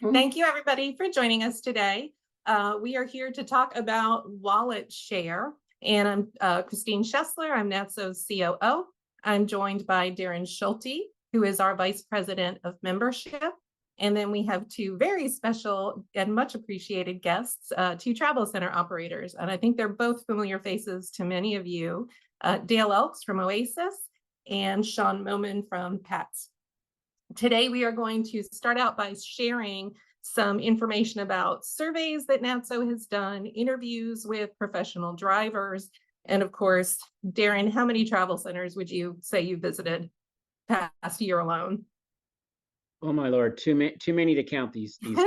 Thank you, everybody, for joining us today. We are here to talk about wallet share, and I'm Christine Schessler. I'm NATSO's COO. I'm joined by Darren Schulte, who is our Vice President of Membership. And then we have two very special and much appreciated guests, two travel center operators. And I think they're both familiar faces to many of you, Dale Elks from Oasis and Sean Moman from PATS. Today, we are going to start out by sharing some information about surveys that NATSO has done, interviews with professional drivers, and of course, Darren, how many travel centers would you say you visited past year alone? Oh my Lord, too many to count these days.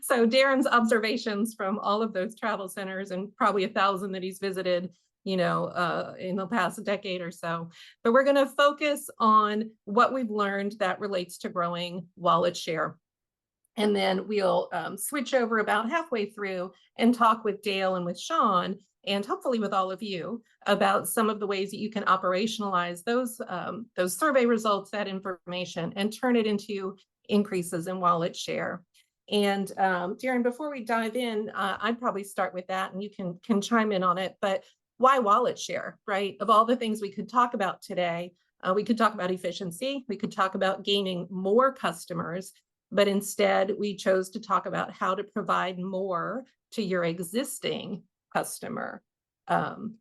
So Darren's observations from all of those travel centers and probably 1,000 that he's visited, in the past decade or so. But we're going to focus on what we've learned that relates to growing wallet share. And then we'll switch over about halfway through and talk with Dale and with Sean, and hopefully with all of you, about some of the ways that you can operationalize those survey results, that information, and turn it into increases in wallet share. And Darren, before we dive in, I'd probably start with that, and you can chime in on it. But why wallet share, right? Of all the things we could talk about today, we could talk about efficiency, we could talk about gaining more customers, but instead we chose to talk about how to provide more to your existing customer. And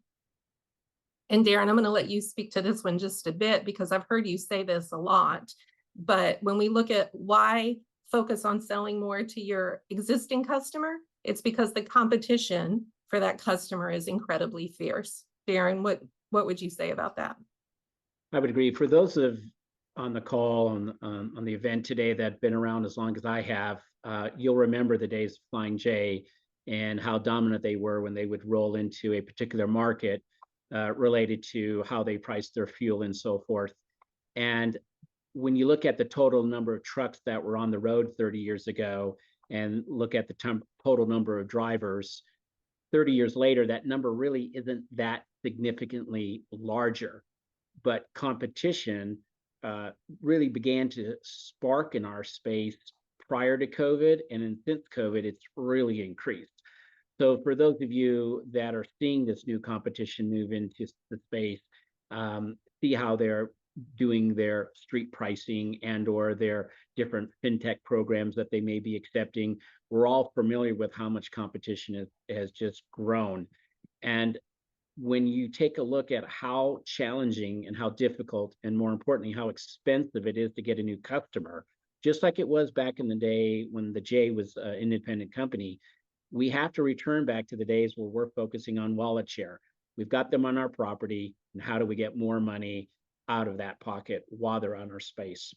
Darren, I'm going to let you speak to this one just a bit because I've heard you say this a lot. But when we look at why focus on selling more to your existing customer, it's because the competition for that customer is incredibly fierce. Darren, what would you say about that? I would agree. For those on the call on the event today that have been around as long as I have, you'll remember the days of Flying J and how dominant they were when they would roll into a particular market related to how they priced their fuel and so forth. And when you look at the total number of trucks that were on the road 30 years ago and look at the total number of drivers, 30 years later, that number really isn't that significantly larger. But competition really began to spark in our space prior to COVID, and since COVID, it's really increased. So for those of you that are seeing this new competition move into the space, see how they're doing their street pricing and or their different fintech programs that they may be accepting. We're all familiar with how much competition has just grown. And when you take a look at how challenging and how difficult, and more importantly, how expensive it is to get a new customer, just like it was back in the day when the J was an independent company, we have to return back to the days where we're focusing on wallet share. We've got them on our property, and how do we get more money out of that pocket while they're on our space?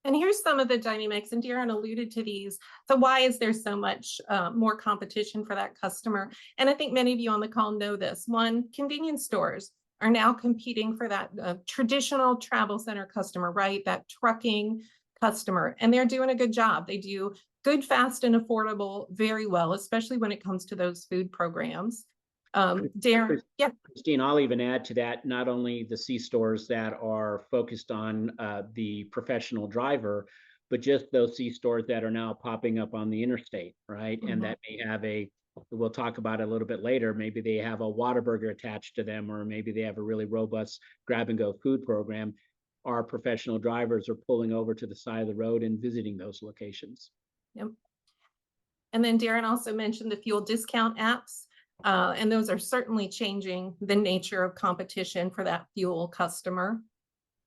And here's some of the dynamics, and Darren alluded to these. So why is there so much more competition for that customer? And I think many of you on the call know this. One, convenience stores are now competing for that traditional travel center customer, right? That trucking customer, and they're doing a good job. They do good, fast, and affordable very well, especially when it comes to those food programs. Darren, yeah. Christine, I'll even add to that, not only the C-stores that are focused on the professional driver, but just those C-stores that are now popping up on the interstate, right? Mm-hmm. And that may have we'll talk about it a little bit later, maybe they have a Whataburger attached to them, or maybe they have a really robust grab-and-go food program. Our professional drivers are pulling over to the side of the road and visiting those locations. Yep. And then Darren also mentioned the fuel discount apps. And those are certainly changing the nature of competition for that fuel customer.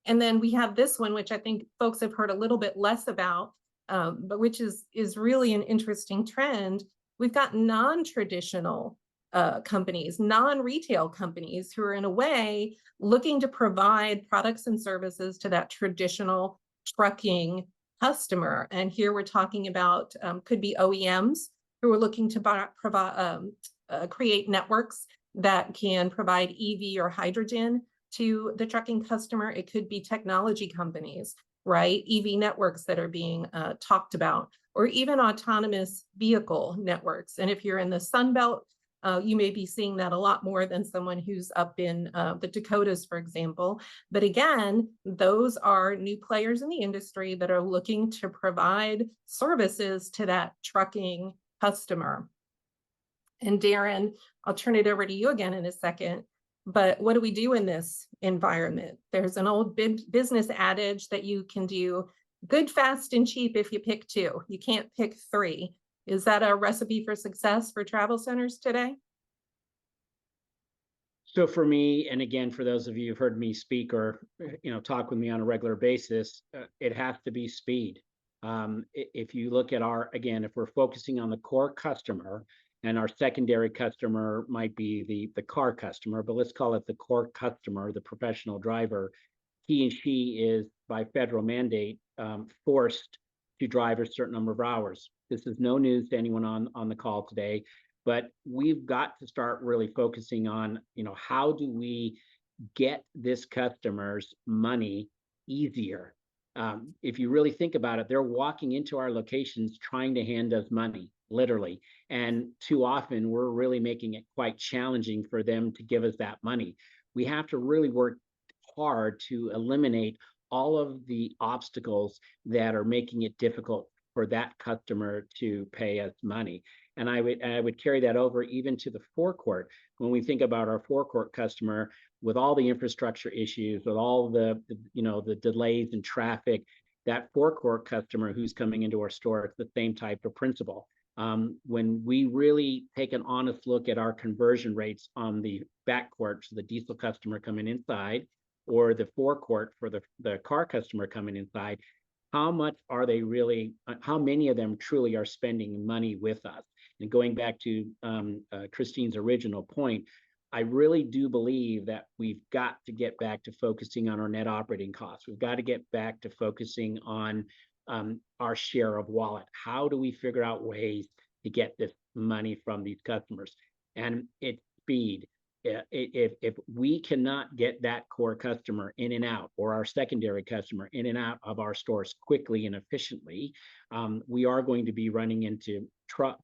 And then we have this one, which I think folks have heard a little bit less about, but which is really an interesting trend. We've got non-traditional companies, non-retail companies who are in a way looking to provide products and services to that traditional trucking customer. And here we're talking about could be OEMs who are looking to create networks that can provide EV or hydrogen to the trucking customer. It could be technology companies, right? EV networks that are being talked about, or even autonomous vehicle networks. And if you're in the Sun Belt, You may be seeing that a lot more than someone who's up in the Dakotas, for example. But again, those are new players in the industry that are looking to provide services to that trucking customer. And Darren, I'll turn it over to you again in a second. But what do we do in this environment? There's an old business adage that you can do good, fast, and cheap if you pick two. You can't pick three. Is that a recipe for success for travel centers today? So for me, and again, for those of you who've heard me speak or talk with me on a regular basis, it has to be speed. If you look at if we're focusing on the core customer, and our secondary customer might be the car customer, but let's call it the core customer, the professional driver. He and she is by federal mandate forced to drive a certain number of hours. This is no news to anyone on the call today, but we've got to start really focusing on, how do we get this customer's money easier? If you really think about it, they're walking into our locations trying to hand us money, literally. And too often we're really making it quite challenging for them to give us that money. We have to really work hard to eliminate all of the obstacles that are making it difficult for that customer to pay us money. And I would carry that over even to the forecourt. When we think about our forecourt customer, with all the infrastructure issues, with all the delays in traffic, that forecourt customer who's coming into our store, it's the same type of principle. When we really take an honest look at our conversion rates on the backcourt, so the diesel customer coming inside, or the forecourt for the car customer coming inside, how much are they really, how many of them truly are spending money with us? And going back to Christine's original point, I really do believe that we've got to get back to focusing on our net operating costs. We've got to get back to focusing on our share of wallet. How do we figure out ways to get this money from these customers? And it's speed. If we cannot get that core customer in and out, or our secondary customer in and out of our stores quickly and efficiently, we are going to be running into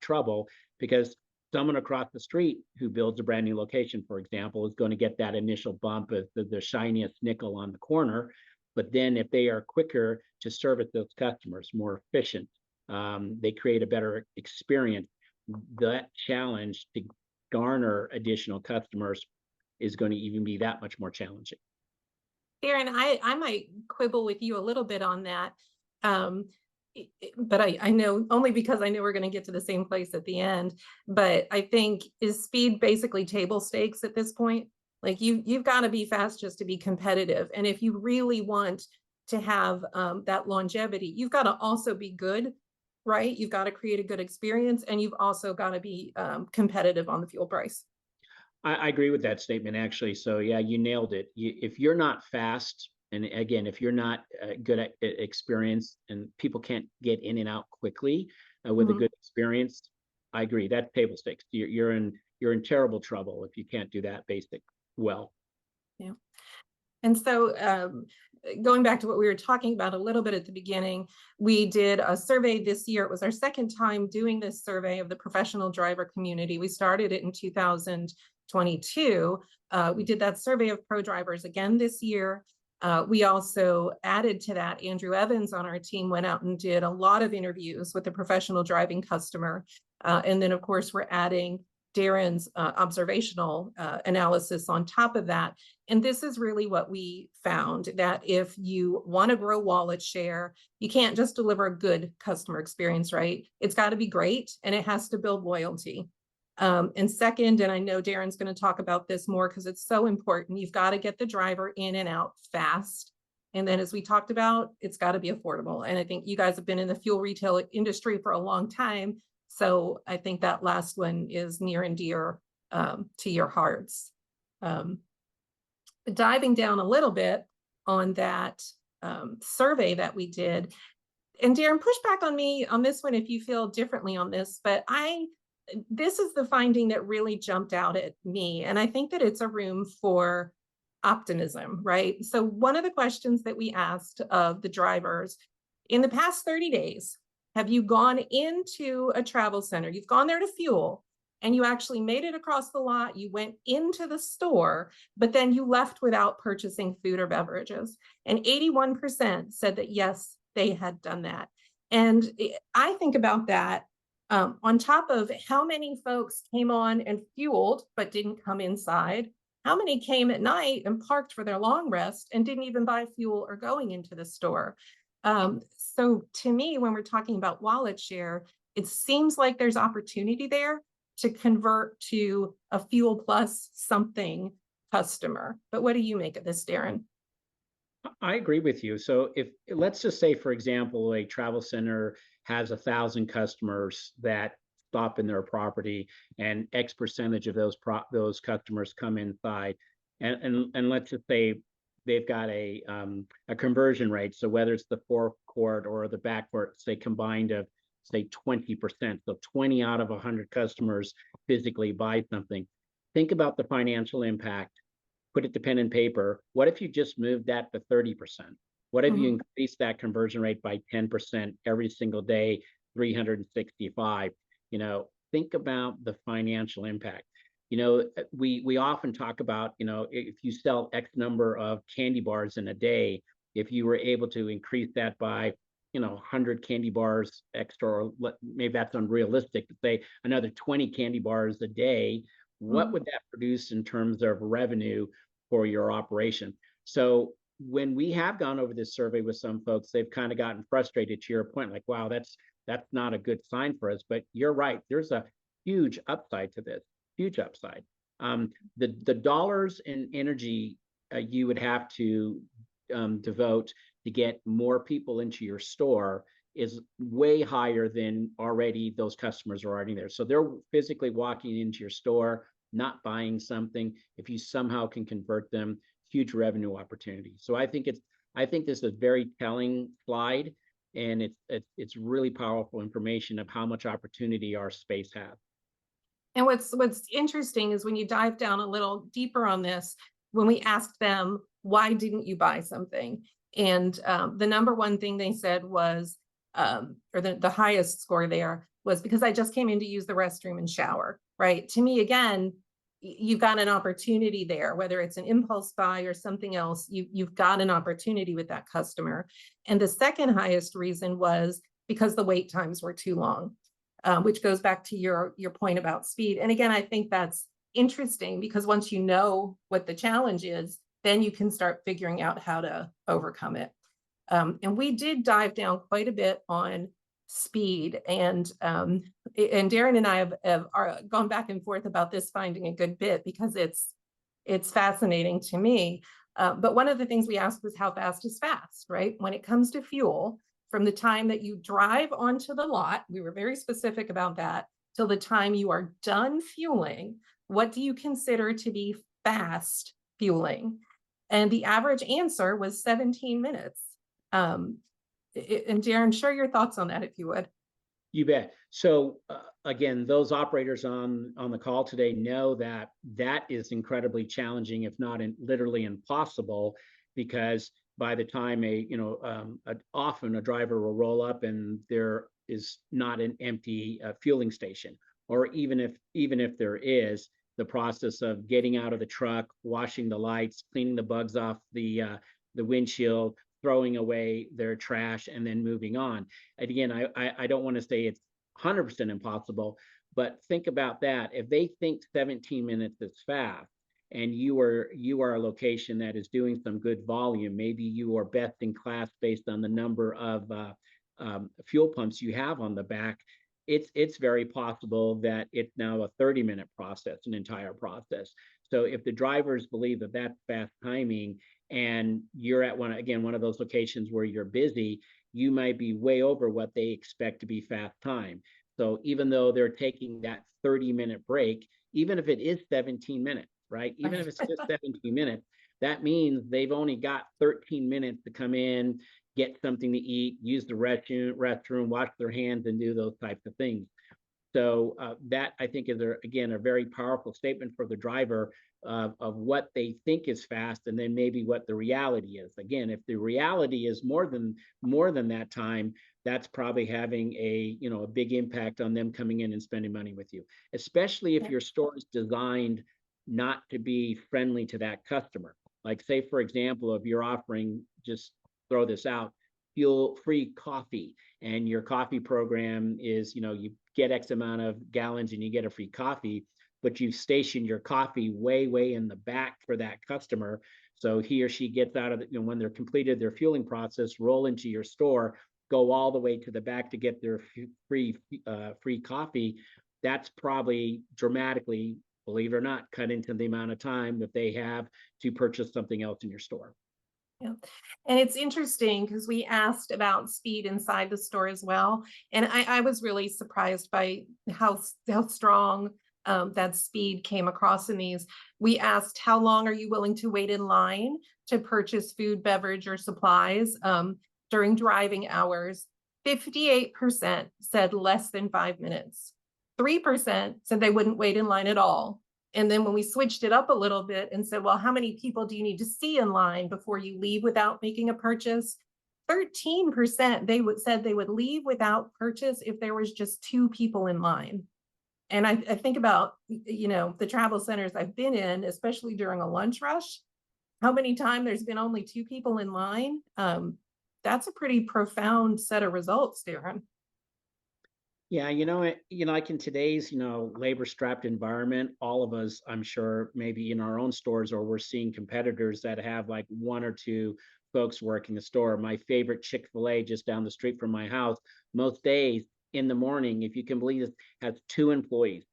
trouble, because someone across the street who builds a brand new location, for example, is going to get that initial bump as the shiniest nickel on the corner. But then if they are quicker to service those customers, more efficient, they create a better experience. That challenge to garner additional customers is going to even be that much more challenging. Darren, I might quibble with you a little bit on that. But I know, only because I know we're going to get to the same place at the end. But I think, is speed basically table stakes at this point? Like you've got to be fast just to be competitive. And if you really want to have that longevity, you've got to also be good, right? You've got to create a good experience, and you've also got to be competitive on the fuel price. I agree with that statement, actually. So yeah, you nailed it. If you're not fast, and again, if you're not good at experience, and people can't get in and out quickly with a good experience, I agree. That's table stakes. You're in terrible trouble if you can't do that basic well. Yeah. And so going back to what we were talking about a little bit at the beginning, we did a survey this year. It was our second time doing this survey of the professional driver community. We started it in 2022. We did that survey of pro drivers again this year. We also added to that, Andrew Evans on our team went out and did a lot of interviews with the professional driving customer. And then, of course, we're adding Darren's observational analysis on top of that. And this is really what we found, that if you want to grow wallet share, you can't just deliver a good customer experience, right? It's got to be great, and it has to build loyalty. And second, and I know Darren's going to talk about this more because it's so important, you've got to get the driver in and out fast. And then, as we talked about, it's got to be affordable. And I think you guys have been in the fuel retail industry for a long time. So I think that last one is near and dear to your hearts. Diving down a little bit on that survey that we did, and Darren, push back on me on this one if you feel differently on this, but this is the finding that really jumped out at me. And I think that it's a room for optimism, right? So one of the questions that we asked of the drivers, in the past 30 days, have you gone into a travel center? You've gone there to fuel, and you actually made it across the lot, you went into the store, but then you left without purchasing food or beverages. And 81% said that yes, they had done that. And I think about that on top of how many folks came on and fueled but didn't come inside. How many came at night and parked for their long rest and didn't even buy fuel or going into the store? So to me, when we're talking about wallet share, it seems like there's opportunity there to convert to a fuel plus something customer. But what do you make of this, Darren? I agree with you. So if let's just say, for example, a travel center has 1,000 customers that stop in their property, and X percentage of those customers come inside, and let's just say they've got a conversion rate. So whether it's the forecourt or the backcourt, say combined of say 20%. So 20 out of 100 customers physically buy something. Think about the financial impact. Put it to pen and paper. What if you just moved that to 30%? What if you increased that conversion rate by 10% every single day, 365? Think about the financial impact. We often talk about, if you sell X number of candy bars in a day, if you were able to increase that by 100 candy bars extra, or maybe that's unrealistic to say another 20 candy bars a day, what would that produce in terms of revenue for your operation? So when we have gone over this survey with some folks, they've kind of gotten frustrated to your point, like, wow, that's not a good sign for us. But you're right, there's a huge upside to this, huge upside. The dollars in energy you would have to devote to get more people into your store is way higher than already those customers are already there. So they're physically walking into your store, not buying something. If you somehow can convert them, huge revenue opportunity. So I think this is a very telling slide, and it's really powerful information of how much opportunity our space has. And what's interesting is when you dive down a little deeper on this, when we asked them, why didn't you buy something? And the number one thing they said was, or the highest score there was, because I just came in to use the restroom and shower, right? To me, again, you've got an opportunity there, whether it's an impulse buy or something else, you've got an opportunity with that customer. And the second highest reason was because the wait times were too long, which goes back to your point about speed. And again, I think that's interesting, because once you know what the challenge is, then you can start figuring out how to overcome it. And we did dive down quite a bit on speed, and Darren and I have gone back and forth about this finding a good bit, because it's fascinating to me. But one of the things we asked was, how fast is fast, right? When it comes to fuel, from the time that you drive onto the lot, we were very specific about that, till the time you are done fueling, what do you consider to be fast fueling? And the average answer was 17 minutes. And Darren, share your thoughts on that, if you would. You bet. So again, those operators on the call today know that is incredibly challenging, if not literally impossible, because by the time often a driver will roll up and there is not an empty fueling station, or even if there is, the process of getting out of the truck, washing the lights, cleaning the bugs off the windshield, throwing away their trash, and then moving on. And again, I don't want to say it's 100% impossible, but think about that. If they think 17 minutes is fast, and you are a location that is doing some good volume, maybe you are best in class based on the number of fuel pumps you have on the back, it's very possible that it's now a 30-minute process, an entire process. So if the drivers believe that that's fast timing, and you're at one of those locations where you're busy, you might be way over what they expect to be fast time. So even though they're taking that 30-minute break, even if it is 17 minutes, right? Even if it's just 17 minutes, that means they've only got 13 minutes to come in, get something to eat, use the restroom, wash their hands, and do those types of things. So that, I think, is again a very powerful statement for the driver of what they think is fast, and then maybe what the reality is. Again, if the reality is more than that time, that's probably having a, a big impact on them coming in and spending money with you, especially if Yeah. your store is designed not to be friendly to that customer. Like say, for example, if you're offering, just throw this out, fuel-free coffee, and your coffee program is, you get X amount of gallons and you get a free coffee, but you station your coffee way, way in the back for that customer. So he or she gets out of it, when they're completed their fueling process, roll into your store, go all the way to the back to get their free coffee. That's probably dramatically, believe it or not, cut into the amount of time that they have to purchase something else in your store. Yeah. And it's interesting because we asked about speed inside the store as well. And I was really surprised by how strong that speed came across in these. We asked, how long are you willing to wait in line to purchase food, beverage, or supplies during driving hours? 58% said less than 5 minutes. 3% said they wouldn't wait in line at all. And then when we switched it up a little bit and said, well, how many people do you need to see in line before you leave without making a purchase? 13% said they would leave without purchase if there was just 2 people in line. And I think about, the travel centers I've been in, especially during a lunch rush, how many times there's been only 2 people in line. That's a pretty profound set of results, Darren. Yeah, like in today's, labor-strapped environment, all of us, I'm sure, maybe in our own stores, or we're seeing competitors that have like 1 or 2 folks working the store. My favorite Chick-fil-A just down the street from my house, most days in the morning, if you can believe it, has 2 employees.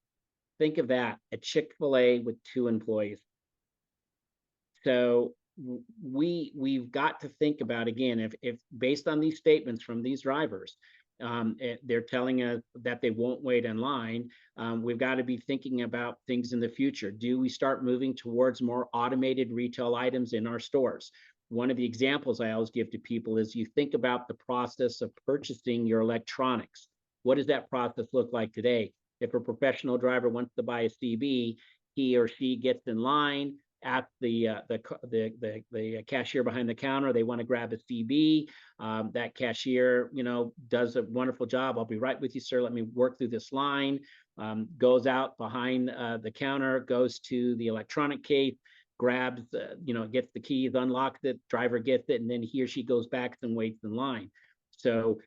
Think of that, a Chick-fil-A with 2 employees. So we've got to think about, again, if based on these statements from these drivers, they're telling us that they won't wait in line. We've got to be thinking about things in the future. Do we start moving towards more automated retail items in our stores? One of the examples I always give to people is you think about the process of purchasing your electronics. What does that process look like today? If a professional driver wants to buy a CB, he or she gets in line at the cashier behind the counter. They want to grab a CB. That cashier, does a wonderful job. I'll be right with you, sir. Let me work through this line. Goes out behind the counter, goes to the electronic case, grabs, gets the keys, unlocks it, driver gets it, and then he or she goes back and waits in line. So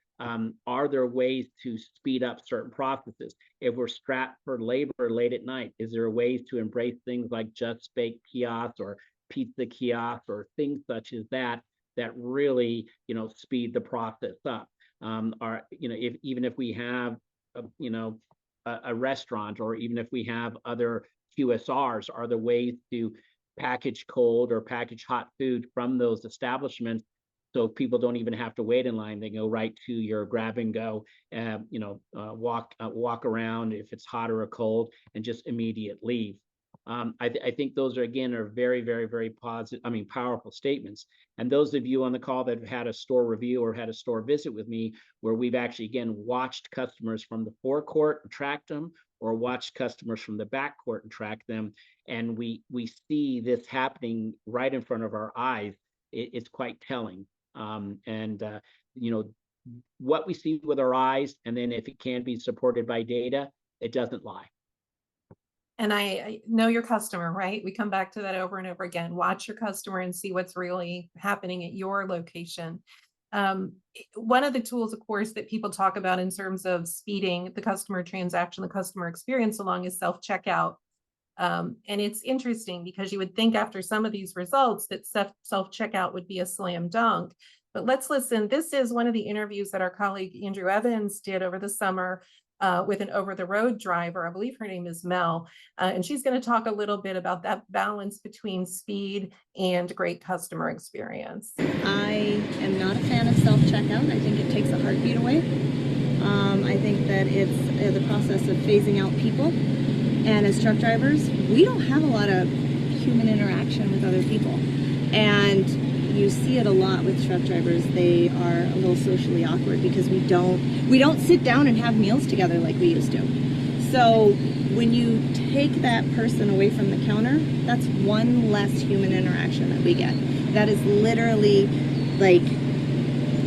are there ways to speed up certain processes? If we're strapped for labor late at night, is there ways to embrace things like just bake kiosks or pizza kiosks or things such as that really, speed the process up? Even if we have, a restaurant, or even if we have other QSRs, are there ways to package cold or package hot food from those establishments, so people don't even have to wait in line? They go right to your grab and go, walk around if it's hot or cold, and just immediate leave. I think those are very, very, very positive, powerful statements. And those of you on the call that have had a store review or had a store visit with me, where we've actually, watched customers from the forecourt and tracked them, or watched customers from the back court and tracked them, and we see this happening right in front of our eyes, it's quite telling. What we see with our eyes, and then if it can be supported by data, it doesn't lie. And I know your customer, right? We come back to that over and over again. Watch your customer and see what's really happening at your location. One of the tools, of course, that people talk about in terms of speeding the customer transaction, the customer experience along, is self-checkout. And it's interesting because you would think after some of these results that self-checkout would be a slam dunk. But let's listen. This is one of the interviews that our colleague Andrew Evans did over the summer with an over-the-road driver. I believe her name is Mel. And she's going to talk a little bit about that balance between speed and great customer experience. I am not a fan of self-checkout. I think it takes the heartbeat away. I think that it's the process of phasing out people. And as truck drivers, we don't have a lot of human interaction with other people. And you see it a lot with truck drivers. They are a little socially awkward because we don't sit down and have meals together like we used to. So when you take that person away from the counter, that's one less human interaction that we get. That is literally like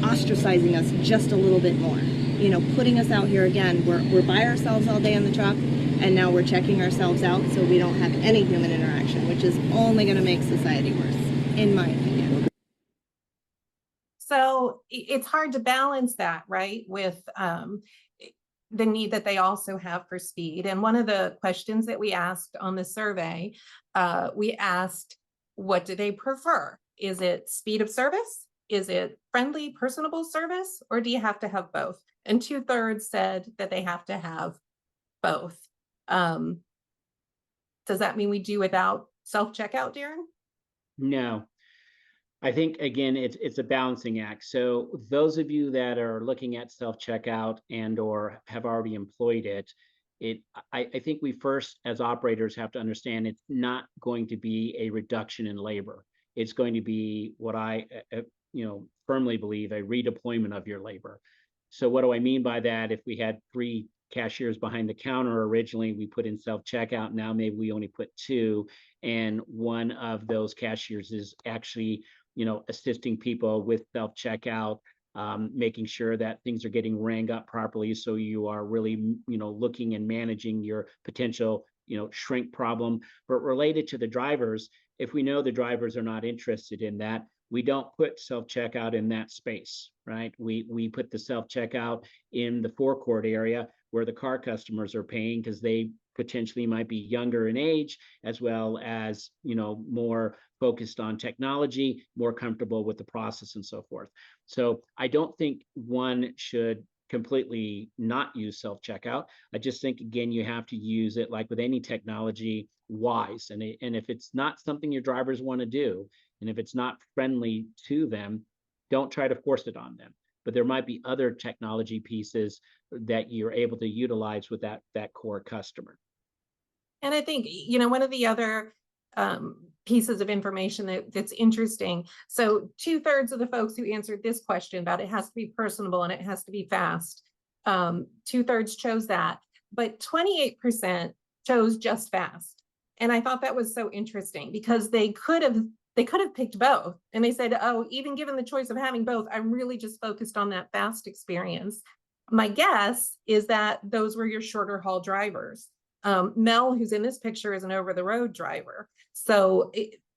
ostracizing us just a little bit more. You know, putting us out here again. We're by ourselves all day in the truck, and now we're checking ourselves out so we don't have any human interaction, which is only going to make society worse, in my opinion. So it's hard to balance that, right, with the need that they also have for speed. And one of the questions that we asked on the survey, we asked, what do they prefer? Is it speed of service? Is it friendly, personable service? Or do you have to have both? And 2/3 said that they have to have both. Does that mean we do without self-checkout, Darren? No. I think, again, it's a balancing act. So those of you that are looking at self-checkout and or have already employed it, I think we first, as operators, have to understand it's not going to be a reduction in labor. It's going to be what I firmly believe, a redeployment of your labor. So what do I mean by that? If we had 3 cashiers behind the counter originally, we put in self-checkout. Now maybe we only put 2, and one of those cashiers is actually assisting people with self-checkout, making sure that things are getting rang up properly. So you are really, looking and managing your potential, shrink problem. But related to the drivers, if we know the drivers are not interested in that, we don't put self-checkout in that space, right? We put the self-checkout in the forecourt area where the car customers are paying, because they potentially might be younger in age, as well as, more focused on technology, more comfortable with the process and so forth. So I don't think one should completely not use self-checkout. I just think, again, you have to use it, like with any technology, wise. And if it's not something your drivers want to do, and if it's not friendly to them, don't try to force it on them. But there might be other technology pieces that you're able to utilize with that core customer. And I think, one of the other pieces of information that's interesting. So 2/3 of the folks who answered this question about it has to be personable and it has to be fast, 2/3 chose that, but 28% chose just fast. And I thought that was so interesting, because they could have picked both. And they said, oh, even given the choice of having both, I'm really just focused on that fast experience. My guess is that those were your shorter haul drivers. Mel, who's in this picture, is an over-the-road driver. So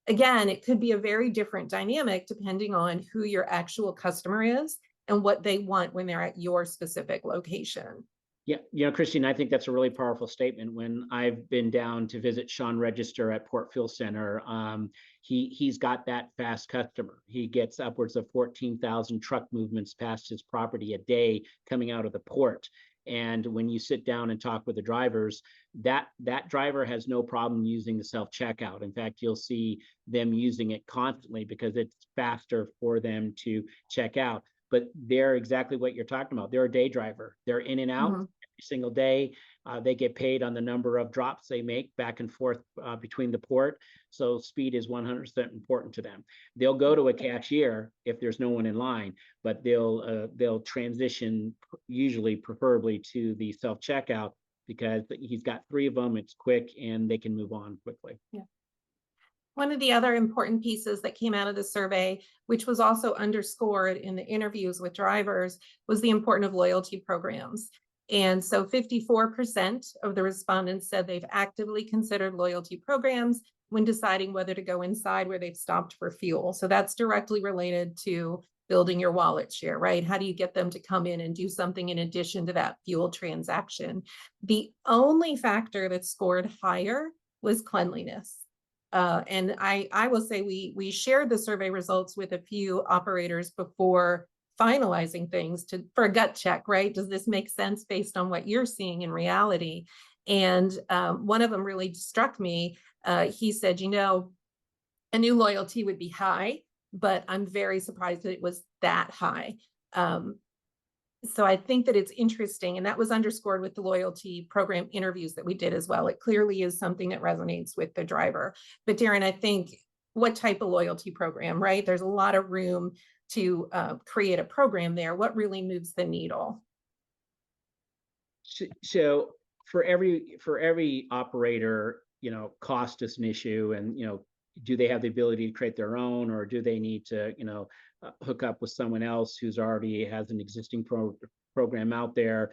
again, it could be a very different dynamic depending on who your actual customer is and what they want when they're at your specific location. Yeah, Christine, I think that's a really powerful statement. When I've been down to visit Sean Register at Port Fuel Center, he's got that fast customer. He gets upwards of 14,000 truck movements past his property a day coming out of the port. And when you sit down and talk with the drivers, that driver has no problem using the self-checkout. In fact, you'll see them using it constantly because it's faster for them to check out. But they're exactly what you're talking about. They're a day driver. They're in and out every single day. They get paid on the number of drops they make back and forth between the port. So speed is 100% important to them. They'll go to a cashier if there's no one in line, but they'll transition, usually preferably, to the self-checkout, because he's got 3 of them. It's quick and they can move on quickly. Yeah. One of the other important pieces that came out of the survey, which was also underscored in the interviews with drivers, was the importance of loyalty programs. And so 54% of the respondents said they've actively considered loyalty programs when deciding whether to go inside where they've stopped for fuel. So that's directly related to building your wallet share, right? How do you get them to come in and do something in addition to that fuel transaction? The only factor that scored higher was cleanliness. And I will say we shared the survey results with a few operators before finalizing things for a gut check, right? Does this make sense based on what you're seeing in reality? And one of them really struck me. He said, a new loyalty would be high, but I'm very surprised that it was that high. So I think that it's interesting, and that was underscored with the loyalty program interviews that we did as well. It clearly is something that resonates with the driver. But Darren, I think, what type of loyalty program, right? There's a lot of room to create a program there. What really moves the needle? So for every operator, cost is an issue, and do they have the ability to create their own, or do they need to hook up with someone else who's already has an existing program out there?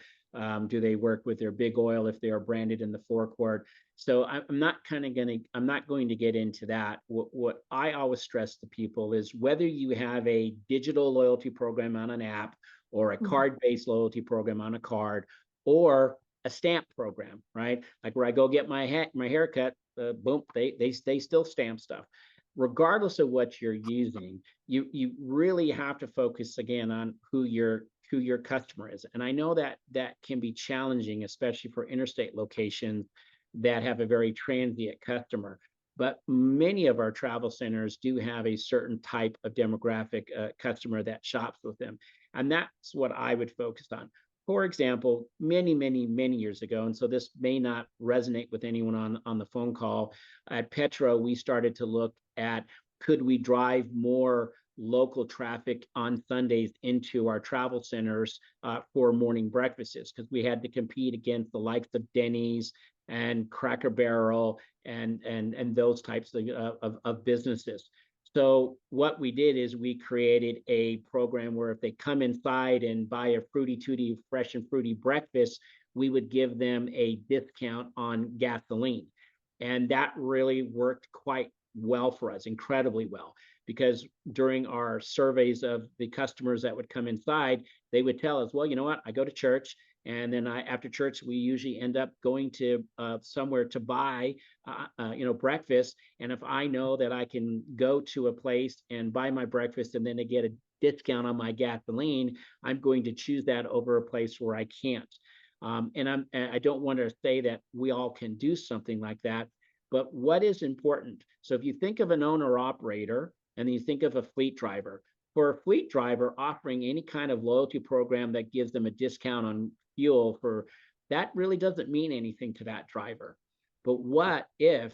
Do they work with their big oil if they are branded in the forecourt? So I'm not going to get into that. What I always stress to people is whether you have a digital loyalty program on an app or a card-based loyalty program on a card or a stamp program, right? Like where I go get my haircut, boom, they still stamp stuff. Regardless of what you're using, you really have to focus again on who your customer is. And I know that can be challenging, especially for interstate locations that have a very transient customer. But many of our travel centers do have a certain type of demographic customer that shops with them. And that's what I would focus on. For example, many years ago, and so this may not resonate with anyone on the phone call, at Petro, we started to look at, could we drive more local traffic on Sundays into our travel centers for morning breakfasts, because we had to compete against the likes of Denny's and Cracker Barrel and those types of businesses. So what we did is we created a program where if they come inside and buy a Fruity Tooty fresh and fruity breakfast, we would give them a discount on gasoline. And that really worked quite well for us, incredibly well, because during our surveys of the customers that would come inside, they would tell us, well, you know what, I go to church, and then after church, we usually end up going to somewhere to buy, breakfast. And if I know that I can go to a place and buy my breakfast and then I get a discount on my gasoline, I'm going to choose that over a place where I can't. And I don't want to say that we all can do something like that, but what is important? So if you think of an owner operator and then you think of a fleet driver, for a fleet driver, offering any kind of loyalty program that gives them a discount on fuel, for that really doesn't mean anything to that driver. But what if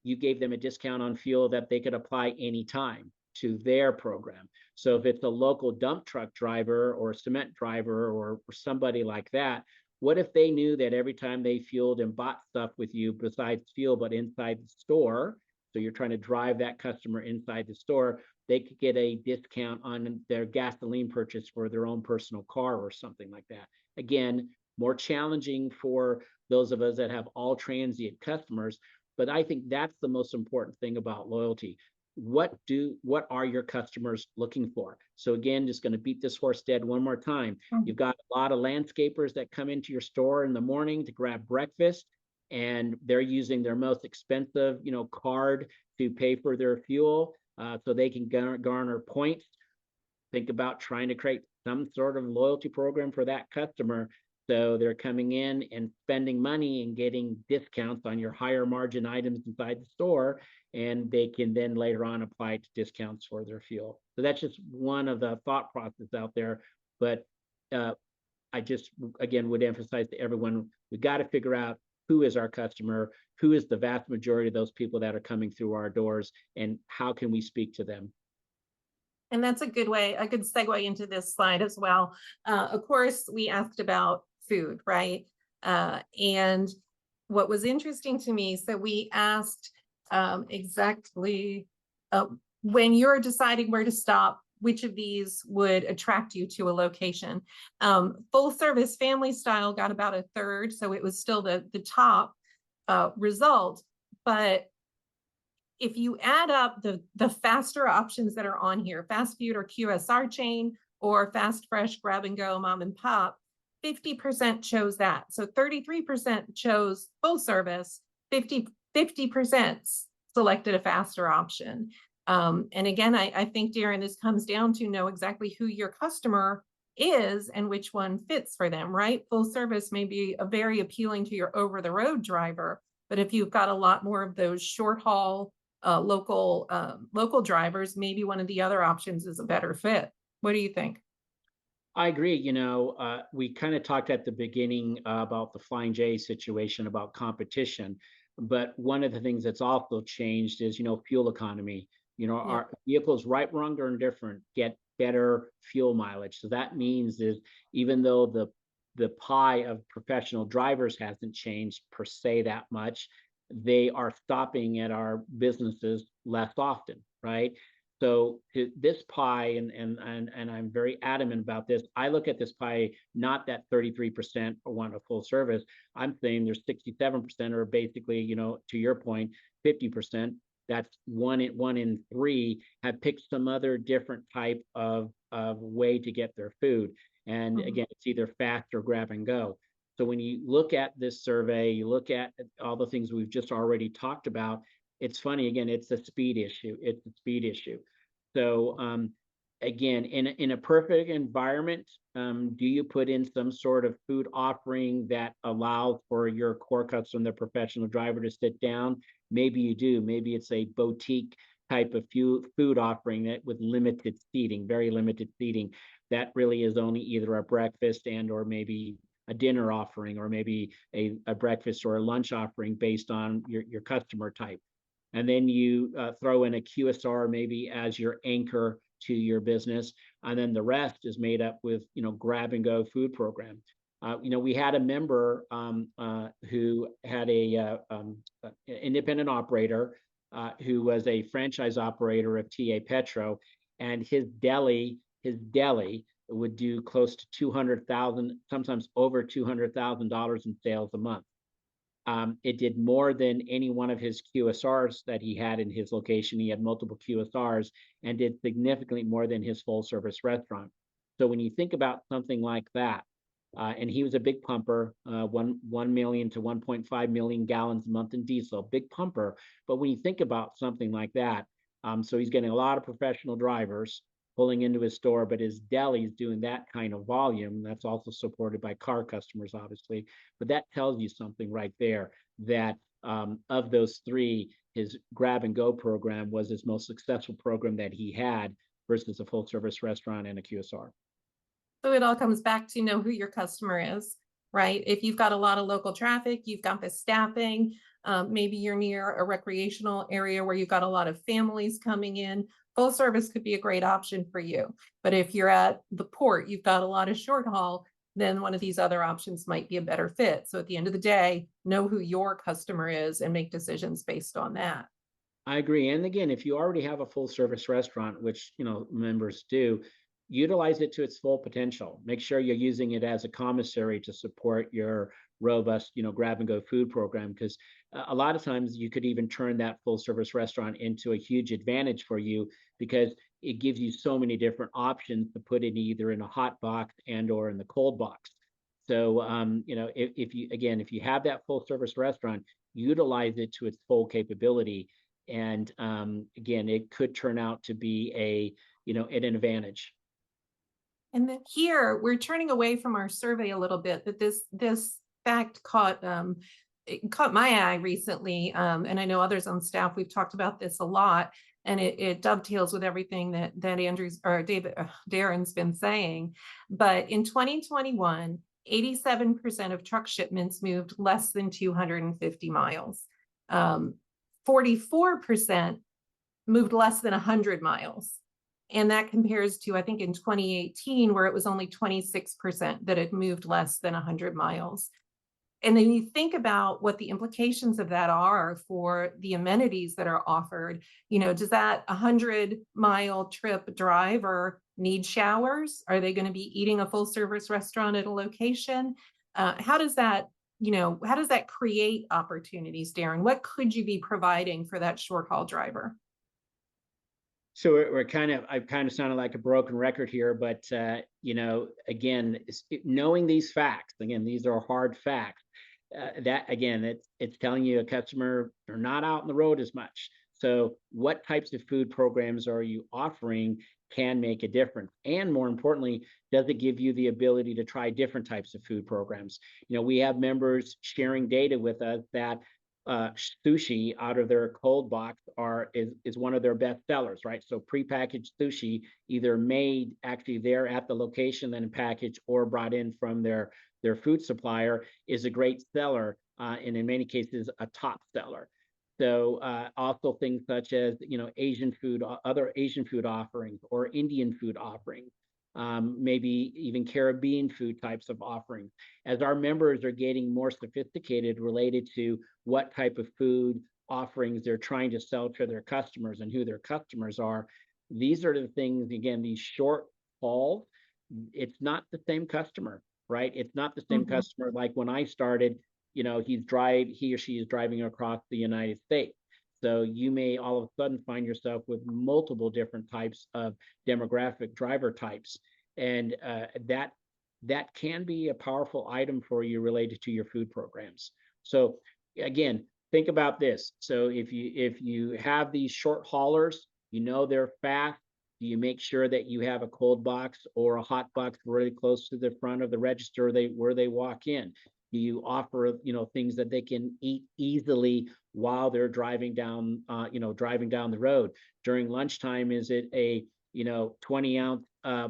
you gave them a discount on fuel that they could apply anytime to their program? So if it's a local dump truck driver or a cement driver or somebody like that, what if they knew that every time they fueled and bought stuff with you besides fuel, but inside the store, so you're trying to drive that customer inside the store, they could get a discount on their gasoline purchase for their own personal car or something like that. Again, more challenging for those of us that have all transient customers, but I think that's the most important thing about loyalty. What are your customers looking for? So again, just going to beat this horse dead one more time. You've got a lot of landscapers that come into your store in the morning to grab breakfast, and they're using their most expensive, card to pay for their fuel, so they can garner points. Think about trying to create some sort of loyalty program for that customer, so they're coming in and spending money and getting discounts on your higher margin items inside the store, and they can then later on apply it to discounts for their fuel. So that's just one of the thought process out there. But I just, again, would emphasize to everyone, we got to figure out who is our customer, who is the vast majority of those people that are coming through our doors, and how can we speak to them. And that's a good segue into this slide as well. Of course, we asked about food, right? And what was interesting to me, so we asked exactly when you're deciding where to stop, which of these would attract you to a location. Full service family style got about a third, so it was still the top result. But if you add up the faster options that are on here, fast food or QSR chain or fast, fresh, grab and go, mom and pop, 50% chose that. So 33% chose full service, 50% selected a faster option. And again, I think, Darren, this comes down to know exactly who your customer is and which one fits for them, right? Full service may be very appealing to your over-the-road driver, but if you've got a lot more of those short haul local drivers, maybe one of the other options is a better fit. What do you think? I agree. We kind of talked at the beginning about the Flying J situation, about competition, but one of the things that's also changed is, fuel economy. Our vehicles, right, wrong, or indifferent, get better fuel mileage. So that means is even though the pie of professional drivers hasn't changed per se that much, they are stopping at our businesses less often, right? So this pie, and I'm very adamant about this. I look at this pie, not that 33% want a full service. I'm saying there's 67% or basically, you know, to your point, 50%. That's one in three have picked some other different type of way to get their food. And again, it's either fast or grab and go. So when you look at this survey, you look at all the things we've just already talked about, it's funny, again, it's a speed issue. It's a speed issue. So again, in a perfect environment, do you put in some sort of food offering that allows for your core customer, the professional driver, to sit down? Maybe you do. Maybe it's a boutique type of food offering that with limited seating, very limited seating, that really is only either a breakfast and or maybe a dinner offering, or maybe a breakfast or a lunch offering based on your customer type. And then you throw in a QSR maybe as your anchor to your business, and then the rest is made up with, you know, grab and go food program. You know, we had a member who had a independent operator who was a franchise operator of TA Petro, and his deli would do close to 200,000, sometimes over $200,000 in sales a month. It did more than any one of his QSRs that he had in his location. He had multiple QSRs and did significantly more than his full service restaurant. So when you think about something like that, and he was a big pumper, 1 million to 1.5 million gallons a month in diesel, big pumper. But when you think about something like that, so he's getting a lot of professional drivers pulling into his store, but his deli is doing that kind of volume. That's also supported by car customers, obviously. But that tells you something right there, that of those three, his grab and go program was his most successful program that he had versus a full service restaurant and a QSR. So it all comes back to know who your customer is, right? If you've got a lot of local traffic, you've got the staffing, maybe you're near a recreational area where you've got a lot of families coming in, full service could be a great option for you. But if you're at the port, you've got a lot of short haul, then one of these other options might be a better fit. So at the end of the day, know who your customer is and make decisions based on that. I agree. And again, if you already have a full service restaurant, which, you know, members do, utilize it to its full potential. Make sure you're using it as a commissary to support your robust, you know, grab and go food program, because a lot of times you could even turn that full service restaurant into a huge advantage for you, because it gives you so many different options to put it either in a hot box and or in the cold box. So, you know, if you have that full service restaurant, utilize it to its full capability. And again, it could turn out to be an advantage. And then here we're turning away from our survey a little bit, but this fact caught my eye recently, and I know others on staff, we've talked about this a lot, and it dovetails with everything that Andrew's or Darren's been saying. But in 2021, 87% of truck shipments moved less than 250 miles. 44% moved less than 100 miles. And that compares to, I think, in 2018, where it was only 26% that had moved less than 100 miles. And then you think about what the implications of that are for the amenities that are offered. You know, does that 100-mile trip driver need showers? Are they going to be eating a full service restaurant at a location? How does that create opportunities, Darren? What could you be providing for that short haul driver? So I've kind of sounded like a broken record here, but again, knowing these facts, again, these are hard facts. That again, it's telling you a customer are not out on the road as much. So what types of food programs are you offering can make a difference, and more importantly, does it give you the ability to try different types of food programs? You know, we have members sharing data with us that sushi out of their cold box is one of their best sellers, right? So prepackaged sushi, either made actually there at the location, then packaged or brought in from their food supplier, is a great seller, and in many cases a top seller. So also things such as Asian food, other Asian food offerings, or Indian food offerings. Maybe even Caribbean food types of offerings. As our members are getting more sophisticated related to what type of food offerings they're trying to sell to their customers and who their customers are, these are the things, again, these short hauls, it's not the same customer, right? It's not the same customer like when I started, he or she is driving across the United States. So you may all of a sudden find yourself with multiple different types of demographic driver types. And that can be a powerful item for you related to your food programs. So again, think about this. So if you have these short haulers, they're fast. Do you make sure that you have a cold box or a hot box really close to the front of the register where they walk in? Do you offer, things that they can eat easily while they're driving down the road? During lunchtime, is it a 20-ounce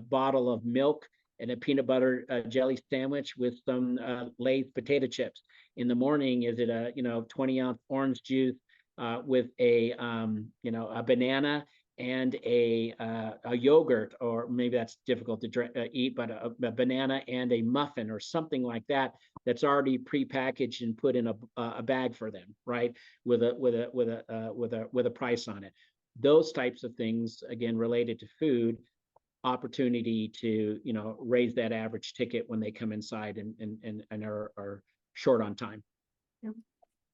bottle of milk and a peanut butter jelly sandwich with some Lay's potato chips? In the morning, is it a 20-ounce orange juice with a banana and a yogurt, or maybe that's difficult to eat, but a banana and a muffin or something like that, that's already prepackaged and put in a bag for them, right? With a price on it. Those types of things, again, related to food, opportunity to raise that average ticket when they come inside and are short on time. Yeah.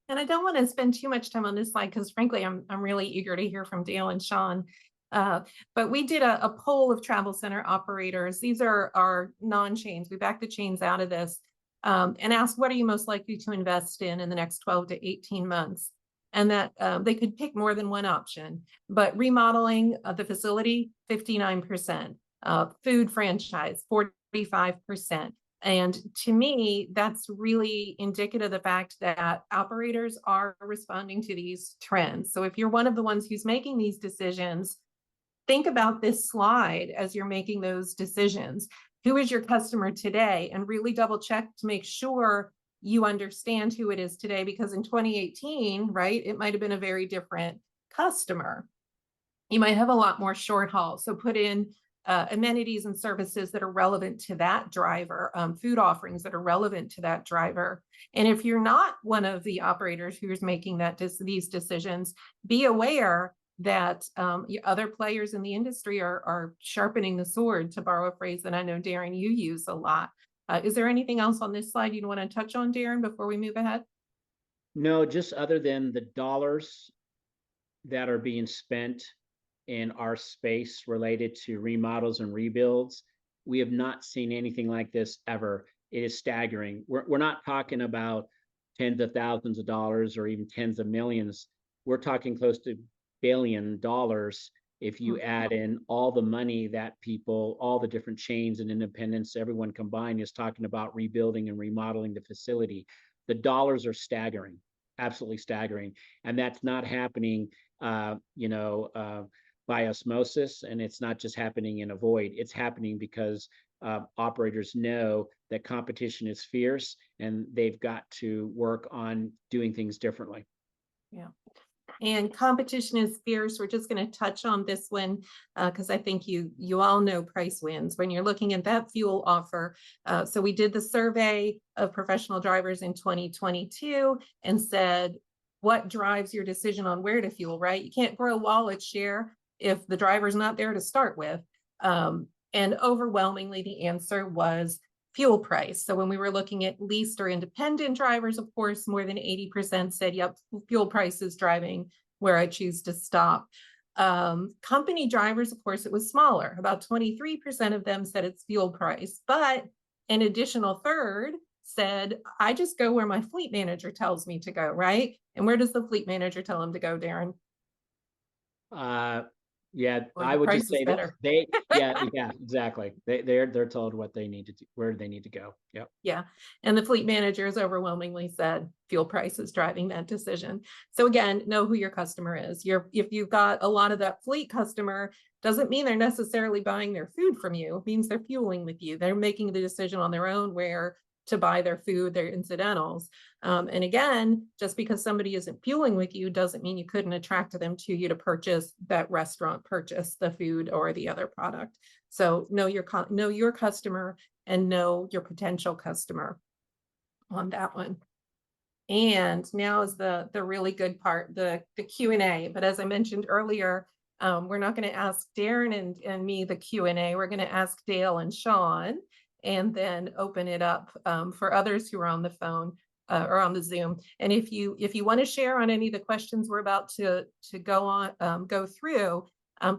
And I don't want to spend too much time on this slide because frankly, I'm really eager to hear from Dale and Sean. But we did a poll of travel center operators. These are our non-chains. We backed the chains out of this and asked, what are you most likely to invest in the next 12 to 18 months? And that they could pick more than one option, but remodeling the facility, 59%, food franchise, 45%. And to me, that's really indicative of the fact that operators are responding to these trends. So if you're one of the ones who's making these decisions, think about this slide as you're making those decisions. Who is your customer today? And really double check to make sure you understand who it is today, because in 2018, right, it might have been a very different customer. You might have a lot more short haul. So put in amenities and services that are relevant to that driver, food offerings that are relevant to that driver. And if you're not one of the operators who's making these decisions, be aware that other players in the industry are sharpening the sword, to borrow a phrase that I know, Darren, you use a lot. Is there anything else on this slide you want to touch on, Darren, before we move ahead? No, just other than the dollars that are being spent in our space related to remodels and rebuilds, we have not seen anything like this ever. It is staggering. We're not talking about tens of thousands of dollars or even tens of millions. We're talking close to $1 billion if you add in all the money that people, all the different chains and independents, everyone combined is talking about rebuilding and remodeling the facility. The dollars are staggering, absolutely staggering. And that's not happening, by osmosis, and it's not just happening in a void. It's happening because operators know that competition is fierce and they've got to work on doing things differently. Yeah. And competition is fierce. We're just going to touch on this one because I think you all know price wins when you're looking at that fuel offer. So we did the survey of professional drivers in 2022 and said, what drives your decision on where to fuel, right? You can't grow wallet share if the driver's not there to start with. And overwhelmingly, the answer was fuel price. So when we were looking at leased or independent drivers, of course, more than 80% said, yep, fuel price is driving where I choose to stop. Company drivers, of course, it was smaller. About 23% of them said it's fuel price, but an additional third said, I just go where my fleet manager tells me to go, right? And where does the fleet manager tell him to go, Darren? Yeah, I would just say that yeah, exactly. They're told what they need to do, where they need to go. Yep. Yeah. And the fleet managers overwhelmingly said fuel price is driving that decision. So again, know who your customer is. If you've got a lot of that fleet customer, doesn't mean they're necessarily buying their food from you. It means they're fueling with you. They're making the decision on their own where to buy their food, their incidentals. And again, just because somebody isn't fueling with you doesn't mean you couldn't attract them to you to purchase that restaurant, purchase the food or the other product. So know your customer and know your potential customer on that one. And now is the really good part, the Q&A. But as I mentioned earlier, We're not going to ask Darren and me the Q&A. We're going to ask Dale and Sean, and then open it up for others who are on the phone or on the Zoom. And if you want to share on any of the questions we're about to go through,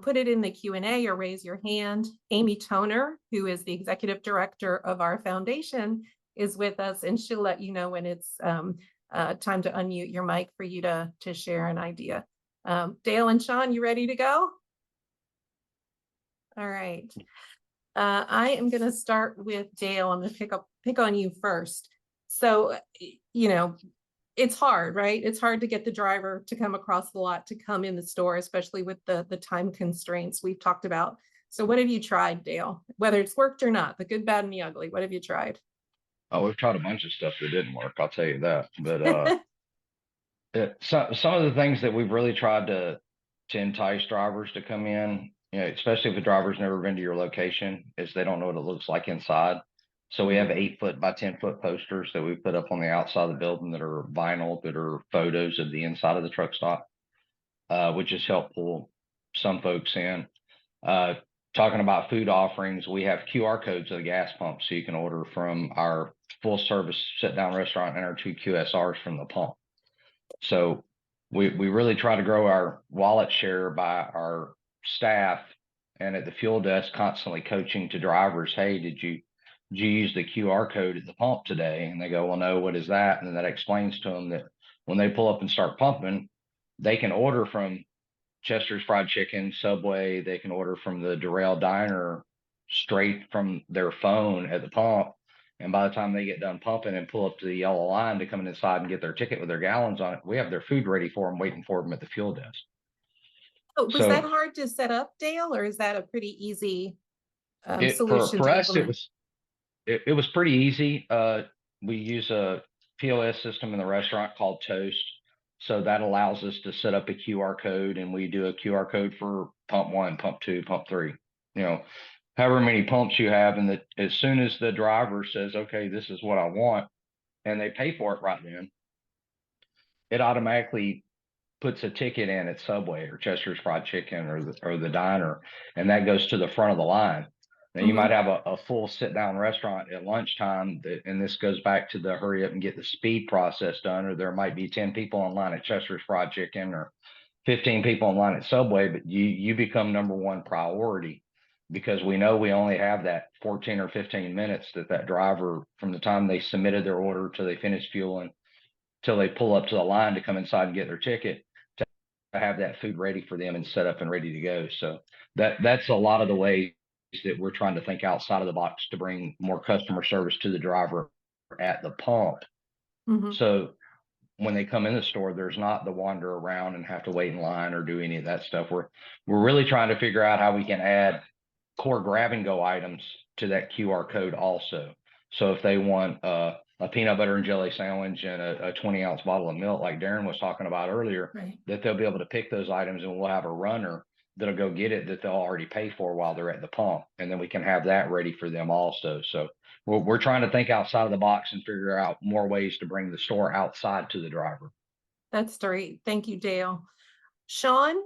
put it in the Q&A or raise your hand. Amy Toner, who is the executive director of our foundation, is with us, and she'll let you know when it's time to unmute your mic for you to share an idea. Dale and Sean, you ready to go? All right. I am going to start with Dale. I'm going to pick on you first. So, you know, it's hard, right? It's hard to get the driver to come across the lot to come in the store, especially with the time constraints we've talked about. So what have you tried, Dale? Whether it's worked or not, the good, bad, and the ugly, what have you tried? Oh, we've tried a bunch of stuff that didn't work, I'll tell you that. But some of the things that we've really tried to entice drivers to come in, you know, especially if the driver's never been to your location, is they don't know what it looks like inside. So we have 8-foot by 10-foot posters that we put up on the outside of the building that are vinyl, that are photos of the inside of the truck stop, which has helped pull some folks in. Talking about food offerings, we have QR codes of the gas pump, so you can order from our full service sit down restaurant and our 2 QSRs from the pump. So we really try to grow our wallet share by our staff and at the fuel desk constantly coaching to drivers, hey, did you use the QR code at the pump today? And they go, well, no, what is that? And then that explains to them that when they pull up and start pumping, they can order from Chester's Fried Chicken, Subway, they can order from the Durrell Diner straight from their phone at the pump. And by the time they get done pumping and pull up to the yellow line to come inside and get their ticket with their gallons on it, we have their food ready for them, waiting for them at the fuel desk. Oh, was that hard to set up, Dale, or is that a pretty easy solution? For us, it was pretty easy. We use a POS system in the restaurant called Toast. So that allows us to set up a QR code, and we do a QR code for pump 1, pump 2, pump 3, you know, however many pumps you have. And that as soon as the driver says, okay, this is what I want, and they pay for it right then, it automatically puts a ticket in at Subway or Chester's Fried Chicken or the diner, and that goes to the front of the line. Now you might have a full sit down restaurant at lunchtime, and this goes back to the hurry up and get the speed process done, or there might be 10 people online at Chester's Fried Chicken or 15 people online at Subway, but you become number one priority, because we know we only have that 14 or 15 minutes that driver, from the time they submitted their order till they finish fueling, till they pull up to the line to come inside and get their ticket, to have that food ready for them and set up and ready to go. So that's a lot of the ways that we're trying to think outside of the box to bring more customer service to the driver at the pump. So when they come in the store, there's not the wander around and have to wait in line or do any of that stuff. We're really trying to figure out how we can add core grab and go items to that QR code also. So if they want a peanut butter and jelly sandwich and a 20-ounce bottle of milk, like Darren was talking about earlier, that they'll be able to pick those items, and we'll have a runner that'll go get it that they'll already pay for while they're at the pump. And then we can have that ready for them also. So we're trying to think outside of the box and figure out more ways to bring the store outside to the driver. That's great. Thank you, Dale. Sean,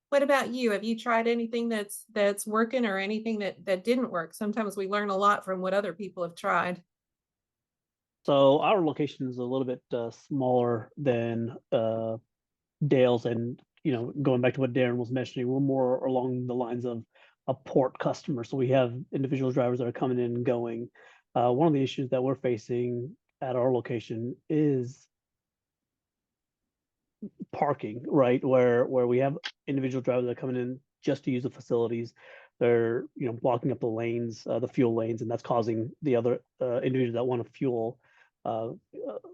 what about you? Have you tried anything that's working, or anything that didn't work? Sometimes we learn a lot from what other people have tried. So our location is a little bit smaller than Dale's, and going back to what Darren was mentioning, we're more along the lines of a port customer. So we have individual drivers that are coming in and going. One of the issues that we're facing at our location is parking, right? Where we have individual drivers that are coming in just to use the facilities. They're blocking up the lanes, the fuel lanes, and that's causing the other individuals that want to fuel a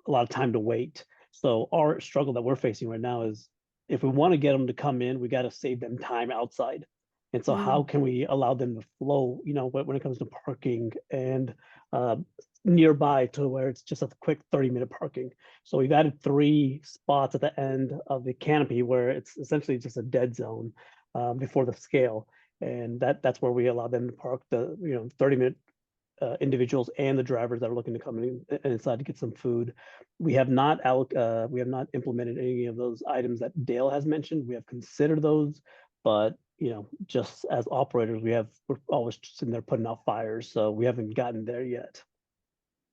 lot of time to wait. So our struggle that we're facing right now is, if we want to get them to come in, we got to save them time outside. And so how can we allow them to flow, when it comes to parking and nearby, to where it's just a quick 30-minute parking. So we've added 3 spots at the end of the canopy where it's essentially just a dead zone before the scale. And that's where we allow them to park the 30-minute individuals and the drivers that are looking to come in inside to get some food. We have not implemented any of those items that Dale has mentioned. We have considered those, but just as operators, we're always sitting there putting out fires, so we haven't gotten there yet.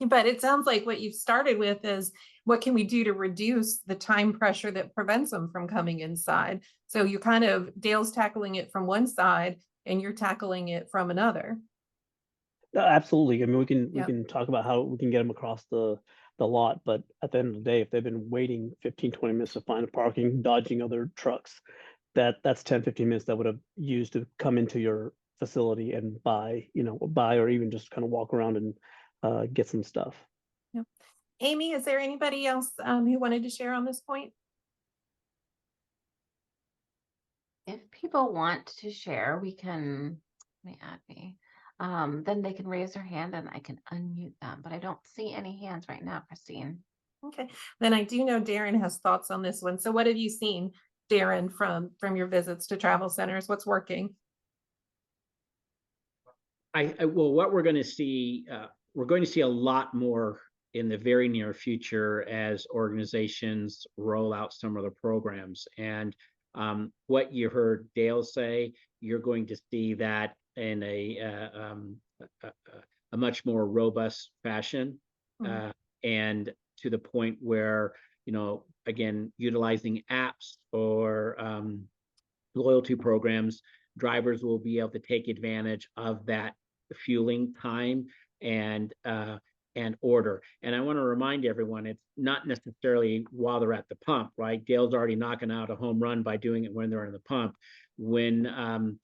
But it sounds like what you've started with is what can we do to reduce the time pressure that prevents them from coming inside? So you kind of, Dale's tackling it from one side and you're tackling it from another. Absolutely. I mean, we Yeah. can talk about how we can get them across the lot, but at the end of the day, if they've been waiting 15, 20 minutes to find a parking, dodging other trucks, that's 10, 15 minutes that would have used to come into your facility and buy or even just kind of walk around and get some stuff. Yeah. Amy, is there anybody else who wanted to share on this point? If people want to share, we can, let me add me. Then they can raise their hand and I can unmute them, but I don't see any hands right now, Christine. Okay, then I do know Darren has thoughts on this one. So what have you seen, Darren, from your visits to travel centers? What's working? Well, what we're going to see a lot more in the very near future as organizations roll out some of the programs. And what you heard Dale say, you're going to see that in a much more robust fashion, and to the point where, again, utilizing apps or loyalty programs, drivers will be able to take advantage of that fueling time and order. And I want to remind everyone, it's not necessarily while they're at the pump, right? Dale's already knocking out a home run by doing it when they're in the pump. When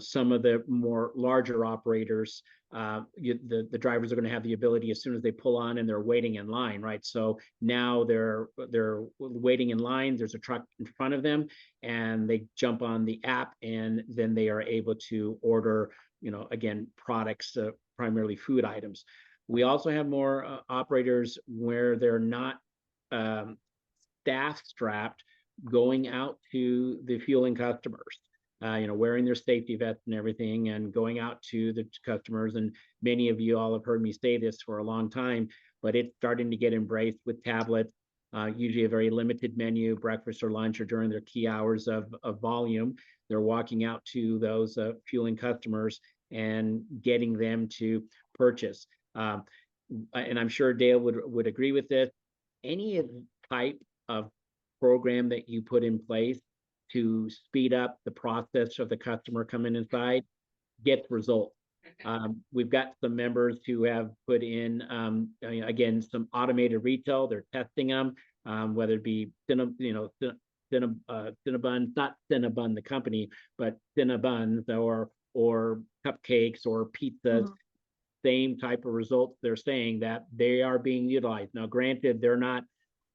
some of the more larger operators, the drivers are going to have the ability as soon as they pull on and they're waiting in line, right? So now they're waiting in line. There's a truck in front of them, and they jump on the app, and then they are able to order, again, products, primarily food items. We also have more operators where they're not staff strapped, going out to the fueling customers. Wearing their safety vests and everything and going out to the customers. And many of you all have heard me say this for a long time, but it's starting to get embraced with tablets, usually a very limited menu, breakfast or lunch, or during their key hours of volume. They're walking out to those fueling customers and getting them to purchase. And I'm sure Dale would agree with this. Any type of program that you put in place to speed up the process of the customer coming inside gets results. We've got some members who have put in, again, some automated retail. They're testing them, whether it be Cinnabon, not Cinnabon the company, but Cinnabons or cupcakes or pizzas. Same type of results. They're saying that they are being utilized. Now, granted, they're not,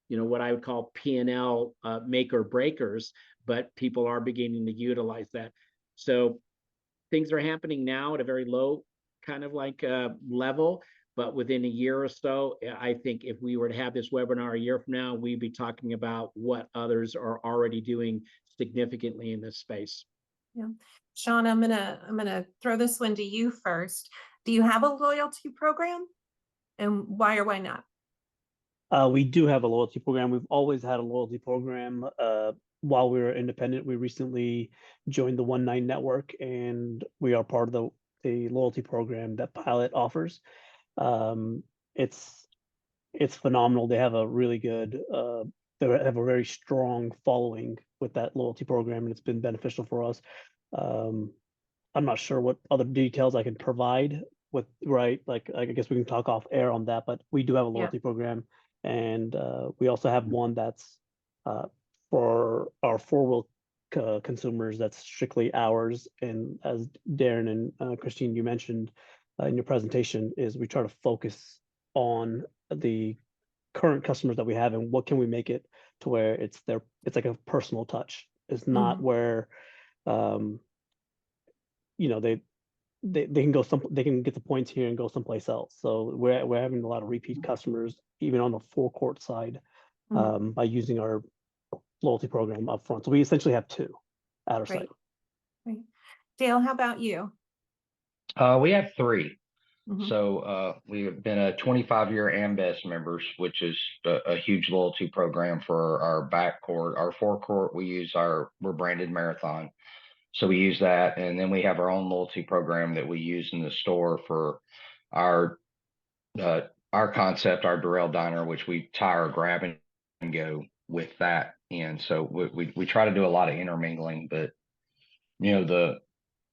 what I would call P&L make or breakers, but people are beginning to utilize that. So things are happening now at a very low kind of level, but within a year or so, I think if we were to have this webinar a year from now, we'd be talking about what others are already doing significantly in this space. Yeah, Sean, I'm gonna throw this one to you first. Do you have a loyalty program, and why or why not? We do have a loyalty program. We've always had a loyalty program. While we were independent, we recently joined the 19 network, and we are part of the loyalty program that Pilot offers. It's phenomenal. They have a really good, they have a very strong following with that loyalty program, and it's been beneficial for us. I'm not sure what other details I can provide with, right? Like, I guess we can talk off air on that, but we do have a loyalty program, and we also have one that's for our four-wheel consumers that's strictly ours. And as Darren and Christine, you mentioned in your presentation, is we try to focus on the current customers that we have and what can we make it to where it's like a personal touch. It's not where they can go they can get the points here and go someplace else. So we're having a lot of repeat customers even on the forecourt side by using our loyalty program up front. So we essentially have two at our site. Right. Dale, how about you? We have three. So we have been a 25-year Amidst members, which is a huge loyalty program for our backcourt. Our forecourt, we're branded Marathon. So we use that, and then we have our own loyalty program that we use in the store for our concept, our Durrell Diner, which we tie our grab and go with that. And so we try to do a lot of intermingling, but the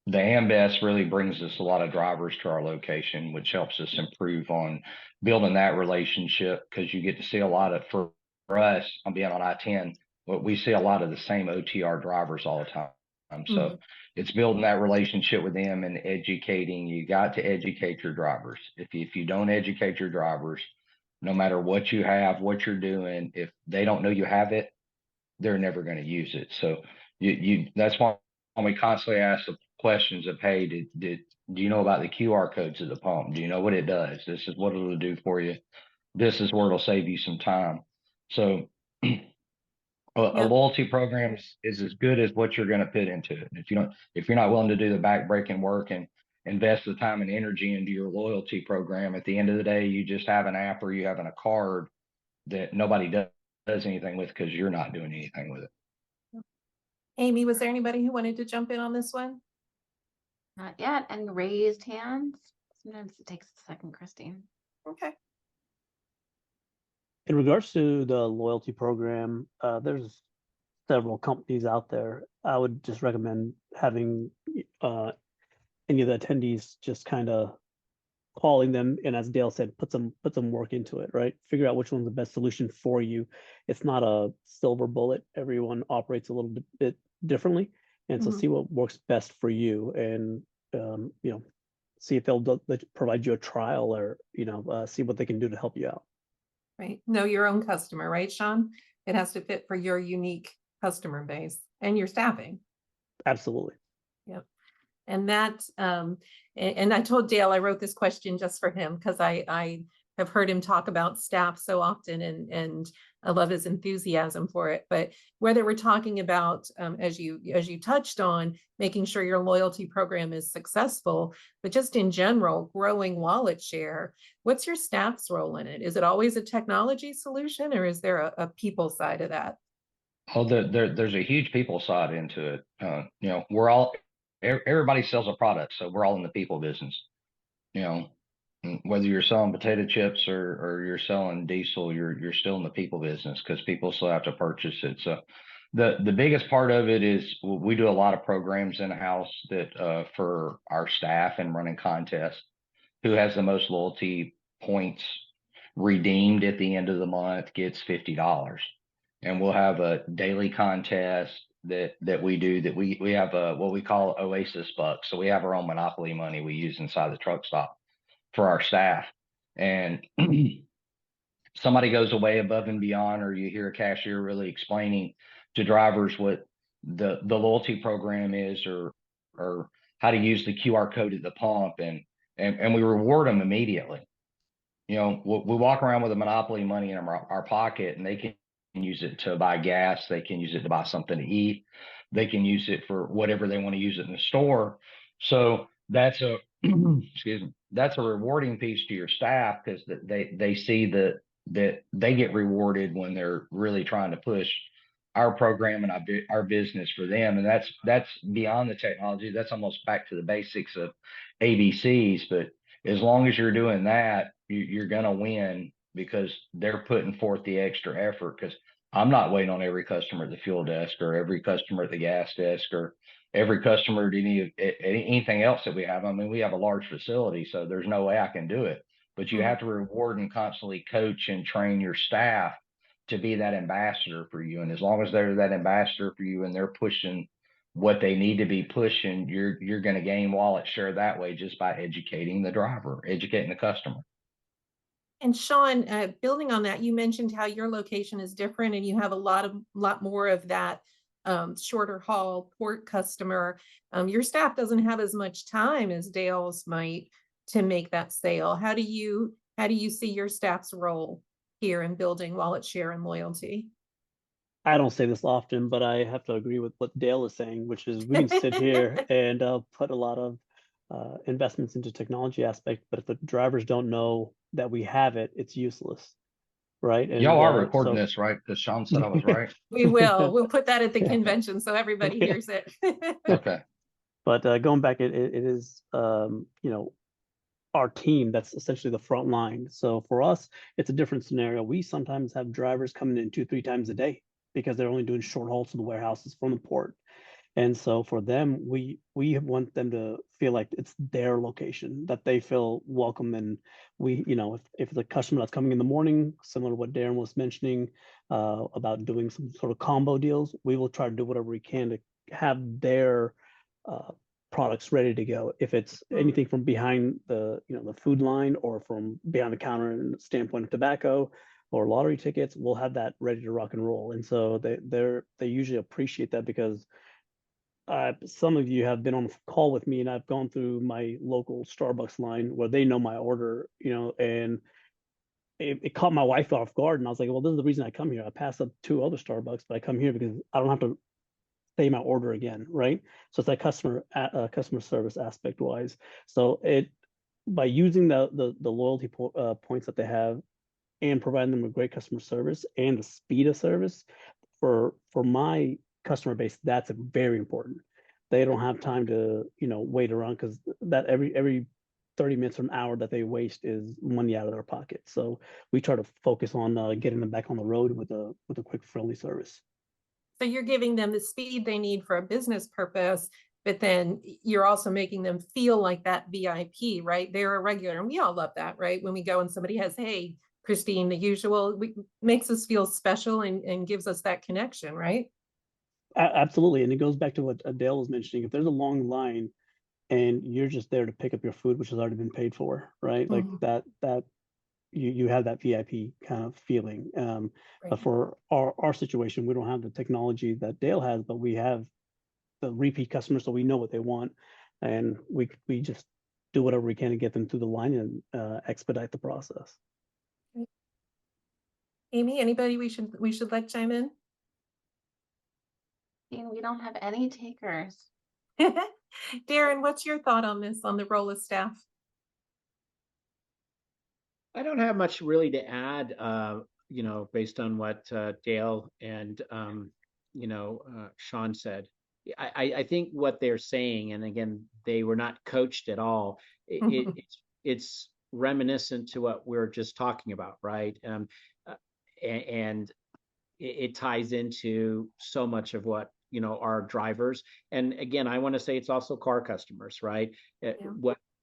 Amidst really brings us a lot of drivers to our location, which helps us improve on building that relationship, because you get to see a lot of, for us, I'm being on I-10, but we see a lot of the same OTR drivers all the time. So it's building that relationship with them and educating. You got to educate your drivers. If you don't educate your drivers, no matter what you have, what you're doing, if they don't know you have it, they're never going to use it. So that's why we constantly ask the questions of, hey, do you know about the QR codes at the pump? Do you know what it does? This is what it'll do for you. This is where it'll save you some time. So a loyalty program is as good as what you're going to put into it. If you're not willing to do the back-breaking work and invest the time and energy into your loyalty program, at the end of the day, you just have an app or you having a card that nobody does anything with, because you're not doing anything with it. Amy, was there anybody who wanted to jump in on this one? Not yet. Any raised hands? Sometimes it takes a second, Christine. Okay. In regards to the loyalty program, there's several companies out there. I would just recommend having any of the attendees just kind of calling them, and as Dale said, put some work into it, right? Figure out which one's the best solution for you. It's not a silver bullet. Everyone operates a little bit differently, and so see what works best for you, and see if they'll provide you a trial, or see what they can do to help you out. Right. Know your own customer, right, Sean? It has to fit for your unique customer base and your staffing. Absolutely. Yep. And that, and I told Dale I wrote this question just for him, because I have heard him talk about staff so often, and I love his enthusiasm for it. But whether we're talking about, as you touched on, making sure your loyalty program is successful, but just in general, growing wallet share, what's your staff's role in it? Is it always a technology solution, or is there a people side of that? Oh, there's a huge people side into it. Everybody sells a product, so we're all in the people business. Whether you're selling potato chips or you're selling diesel, you're still in the people business, because people still have to purchase it. So the biggest part of it is we do a lot of programs in house that for our staff and running contests. Who has the most loyalty points redeemed at the end of the month gets $50. And we'll have a daily contest that we do, that we have what we call Oasis Bucks. So we have our own Monopoly money we use inside the truck stop for our staff. And somebody goes away above and beyond, or you hear a cashier really explaining to drivers what the loyalty program is, or how to use the QR code at the pump, and we reward them immediately. We walk around with the Monopoly money in our pocket, and they can use it to buy gas. They can use it to buy something to eat. They can use it for whatever they want to use it in the store. So that's a excuse me, that's a rewarding piece to your staff, because they see that they get rewarded when they're really trying to push our program and our business for them. And that's beyond the technology. That's almost back to the basics of ABCs. But as long as you're doing that, you're going to win, because they're putting forth the extra effort. Because I'm not waiting on every customer at the fuel desk, or every customer at the gas desk, or every customer at anything else that we have. I mean, we have a large facility, so there's no way I can do it. But you have to reward and constantly coach and train your staff to be that ambassador for you. And as long as they're that ambassador for you and they're pushing what they need to be pushing, you're going to gain wallet share that way, just by educating the driver, educating the customer. And Sean, building on that, you mentioned how your location is different, and you have a lot more of that shorter haul port customer. Your staff doesn't have as much time as Dale's might to make that sale. How do you see your staff's role here in building wallet share and loyalty? I don't say this often, but I have to agree with what Dale is saying, which is we can sit here and put a lot of investments into technology aspect, but if the drivers don't know that we have it, it's useless, right? And y'all are recording this, right? Because Sean said I was right. We'll put that at the convention so everybody hears it. Okay. But going back, it is our team that's essentially the front line. So for us, it's a different scenario. We sometimes have drivers coming in 2, 3 times a day because they're only doing short hauls to the warehouses from the port. And so for them, we want them to feel like it's their location, that they feel welcome. And we, if the customer that's coming in the morning, similar to what Darren was mentioning about doing some sort of combo deals, we will try to do whatever we can to have their products ready to go. If it's anything from behind the food line or from behind the counter and standpoint of tobacco or lottery tickets, we'll have that ready to rock and roll. And so they usually appreciate that because some of you have been on a call with me and I've gone through my local Starbucks line where they know my order, and it caught my wife off guard. And I was like, well, this is the reason I come here. I pass up 2 other Starbucks, but I come here because I don't have to say my order again, right? So it's that customer service aspect wise. So by using the loyalty points that they have and providing them with great customer service and the speed of service for my customer base, that's very important. They don't have time to wait around because that every 30 minutes or an hour that they waste is money out of their pocket. So we try to focus on getting them back on the road with a quick, friendly service. So you're giving them the speed they need for a business purpose, but then you're also making them feel like that VIP, right? They're a regular, and we all love that, right? When we go and somebody has, hey, Christine, the usual, makes us feel special and gives us that connection, right? Absolutely. And it goes back to what Dale was mentioning. If there's a long line and you're just there to pick up your food, which has already been paid for, right? Like that you have that VIP kind of feeling. But for our situation, we don't have the technology that Dale has, but we have the repeat customers, so we know what they want, and we just do whatever we can to get them through the line and expedite the process. Amy, anybody we should let chime in? We don't have any takers. Darren, what's your thought on this, on the role of staff? I don't have much really to add, based on what Dale and Sean said. I think what they're saying, and again, they were not coached at all. It's reminiscent to what we're just talking about, right? And it ties into so much of what our drivers. And again, I want to say it's also car customers, right? Yeah.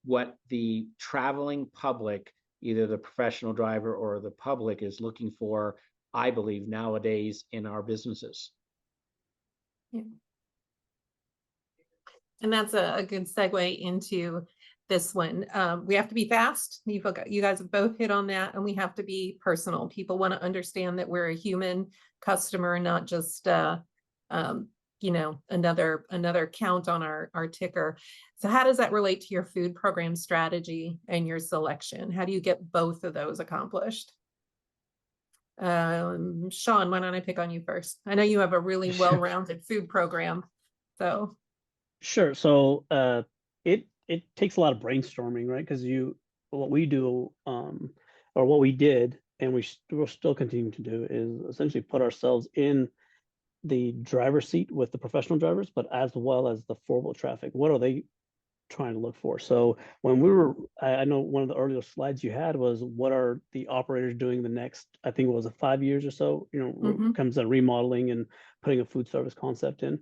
What the traveling public, either the professional driver or the public, is looking for, I believe, nowadays in our businesses. Yeah. And that's a good segue into this one. We have to be fast. You guys have both hit on that, and we have to be personal. People want to understand that we're a human customer, not just another count on our ticker. So how does that relate to your food program strategy and your selection? How do you get both of those accomplished? Sean, why don't I pick on you first? I know you have a really well-rounded food program. So sure. So it takes a lot of brainstorming, right? Because what we do or what we did, and we'll still continue to do, is essentially put ourselves in the driver's seat with the professional drivers, but as well as the four-wheel traffic. What are they trying to look for? So when I know one of the earlier slides you had was, what are the operators doing the next, I think it was 5 years or so, comes to remodeling and putting a food service concept in.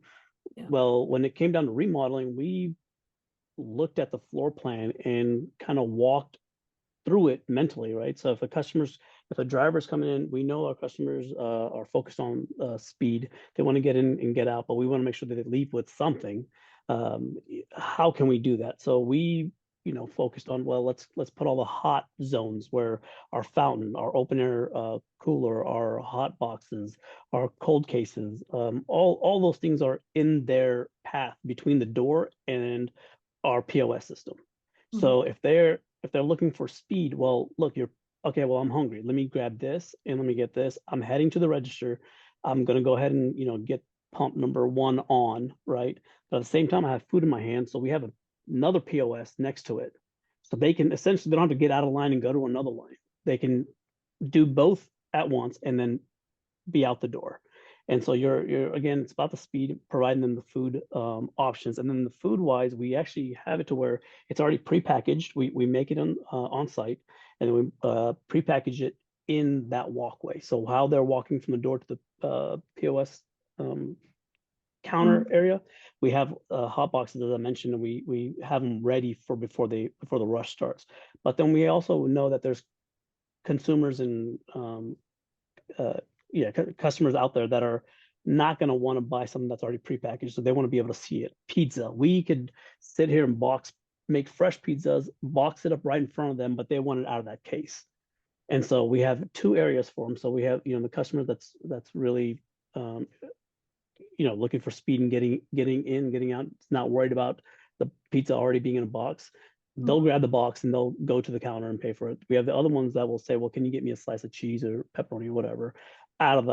Yeah. Well, when it came down to remodeling, we looked at the floor plan and kind of walked through it mentally, right? So if a driver's coming in, we know our customers are focused on speed. They want to get in and get out, but we want to make sure that they leave with something. How can we do that? So we, focused on, well, let's put all the hot zones where our fountain, our open air cooler, our hot boxes, our cold cases, all those things are in their path between the door and our POS system. Mm-hmm. So if they're looking for speed, well, look, okay, well, I'm hungry. Let me grab this and let me get this. I'm heading to the register. I'm going to go ahead and, get pump number 1 on, right? But at the same time, I have food in my hand. So we have another POS next to it. So they can essentially, they don't have to get out of line and go to another line. They can do both at once and then be out the door. And so you're again, it's about the speed, providing them the food options. And then the food wise, we actually have it to where it's already prepackaged. We make it on site, and then we prepackage it in that walkway. So how they're walking from the door to the POS counter area, we have hot boxes, as I mentioned, and we have them ready for before the rush starts. But then we also know that there's consumers and customers out there that are not going to want to buy something that's already prepackaged, so they want to be able to see it. Pizza, we could sit here and make fresh pizzas, box it up right in front of them, but they want it out of that case. And so we have two areas for them. So we have, the customer that's really looking for speed and getting in, getting out, not worried about the pizza already being in a box. They'll grab the box and they'll go to the counter and pay for it. We have the other ones that will say, well, can you get me a slice of cheese or pepperoni or whatever out of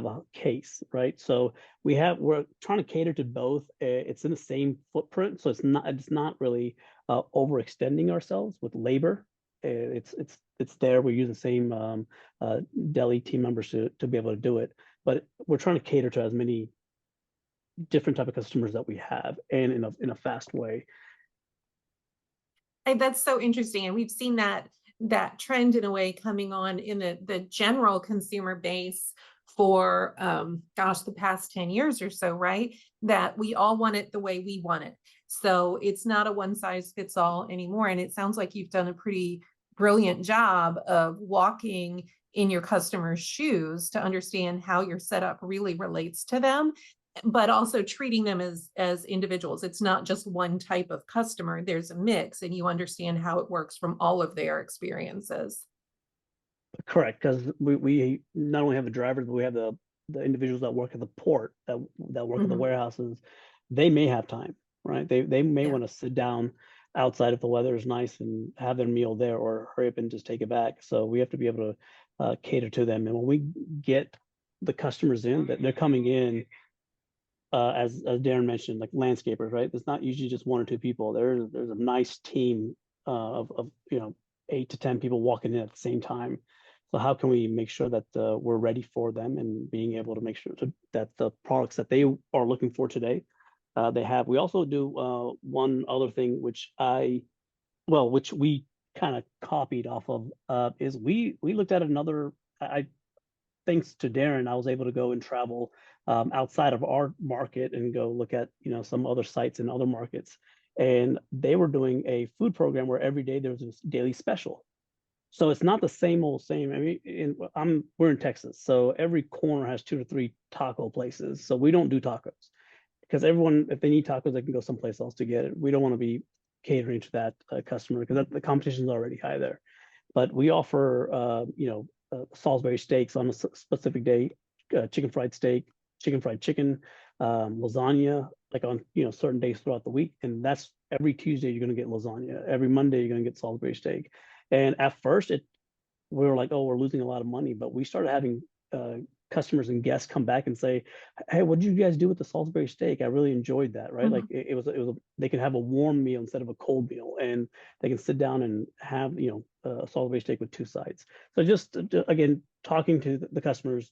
the case, right? So we're trying to cater to both. It's in the same footprint, so it's not really overextending ourselves with labor. It's there. We use the same deli team members to be able to do it, but we're trying to cater to as many different type of customers that we have, and in a fast way. And that's so interesting. And we've seen that trend in a way coming on in the general consumer base for, the past 10 years or so, right? That we all want it the way we want it. So it's not a one size fits all anymore. And it sounds like you've done a pretty brilliant job of walking in your customers' shoes to understand how your setup really relates to them, but also treating them as individuals. It's not just one type of customer. There's a mix, and you understand how it works from all of their experiences. Correct, because we not only have the drivers, but we have the individuals that work at the port, that work at the warehouses. They may have time, right? They may want to sit down outside if the weather is nice and have their meal there, or hurry up and just take it back. So we have to be able to cater to them. And when we get the customers in, that they're coming in, as Darren mentioned, like landscapers, right? It's not usually just one or two people. There's a nice team of 8 to 10 people walking in at the same time. So how can we make sure that we're ready for them, and being able to make sure that the products that they are looking for today, they have. We also do one other thing, which we kind of copied off of, is we looked at another. Thanks to Darren, I was able to go and travel outside of our market and go look at some other sites in other markets, and they were doing a food program where every day there was a daily special. So it's not the same old same. I mean, we're in Texas, so every corner has 2 to 3 taco places. So we don't do tacos, because everyone, if they need tacos, they can go someplace else to get it. We don't want to be catering to that customer, because the competition is already high there. But we offer, Salisbury steaks on a specific day, chicken fried steak, chicken fried chicken, lasagna, like on certain days throughout the week. And that's every Tuesday you're going to get lasagna. Every Monday you're going to get Salisbury steak. And at first we were like, oh, we're losing a lot of money. But we started having customers and guests come back and say, hey, what did you guys do with the Salisbury steak? I really enjoyed that, right? Like it was they can have a warm meal instead of a cold meal, and they can sit down and have a Salisbury steak with 2 sides. So just again, talking to the customers,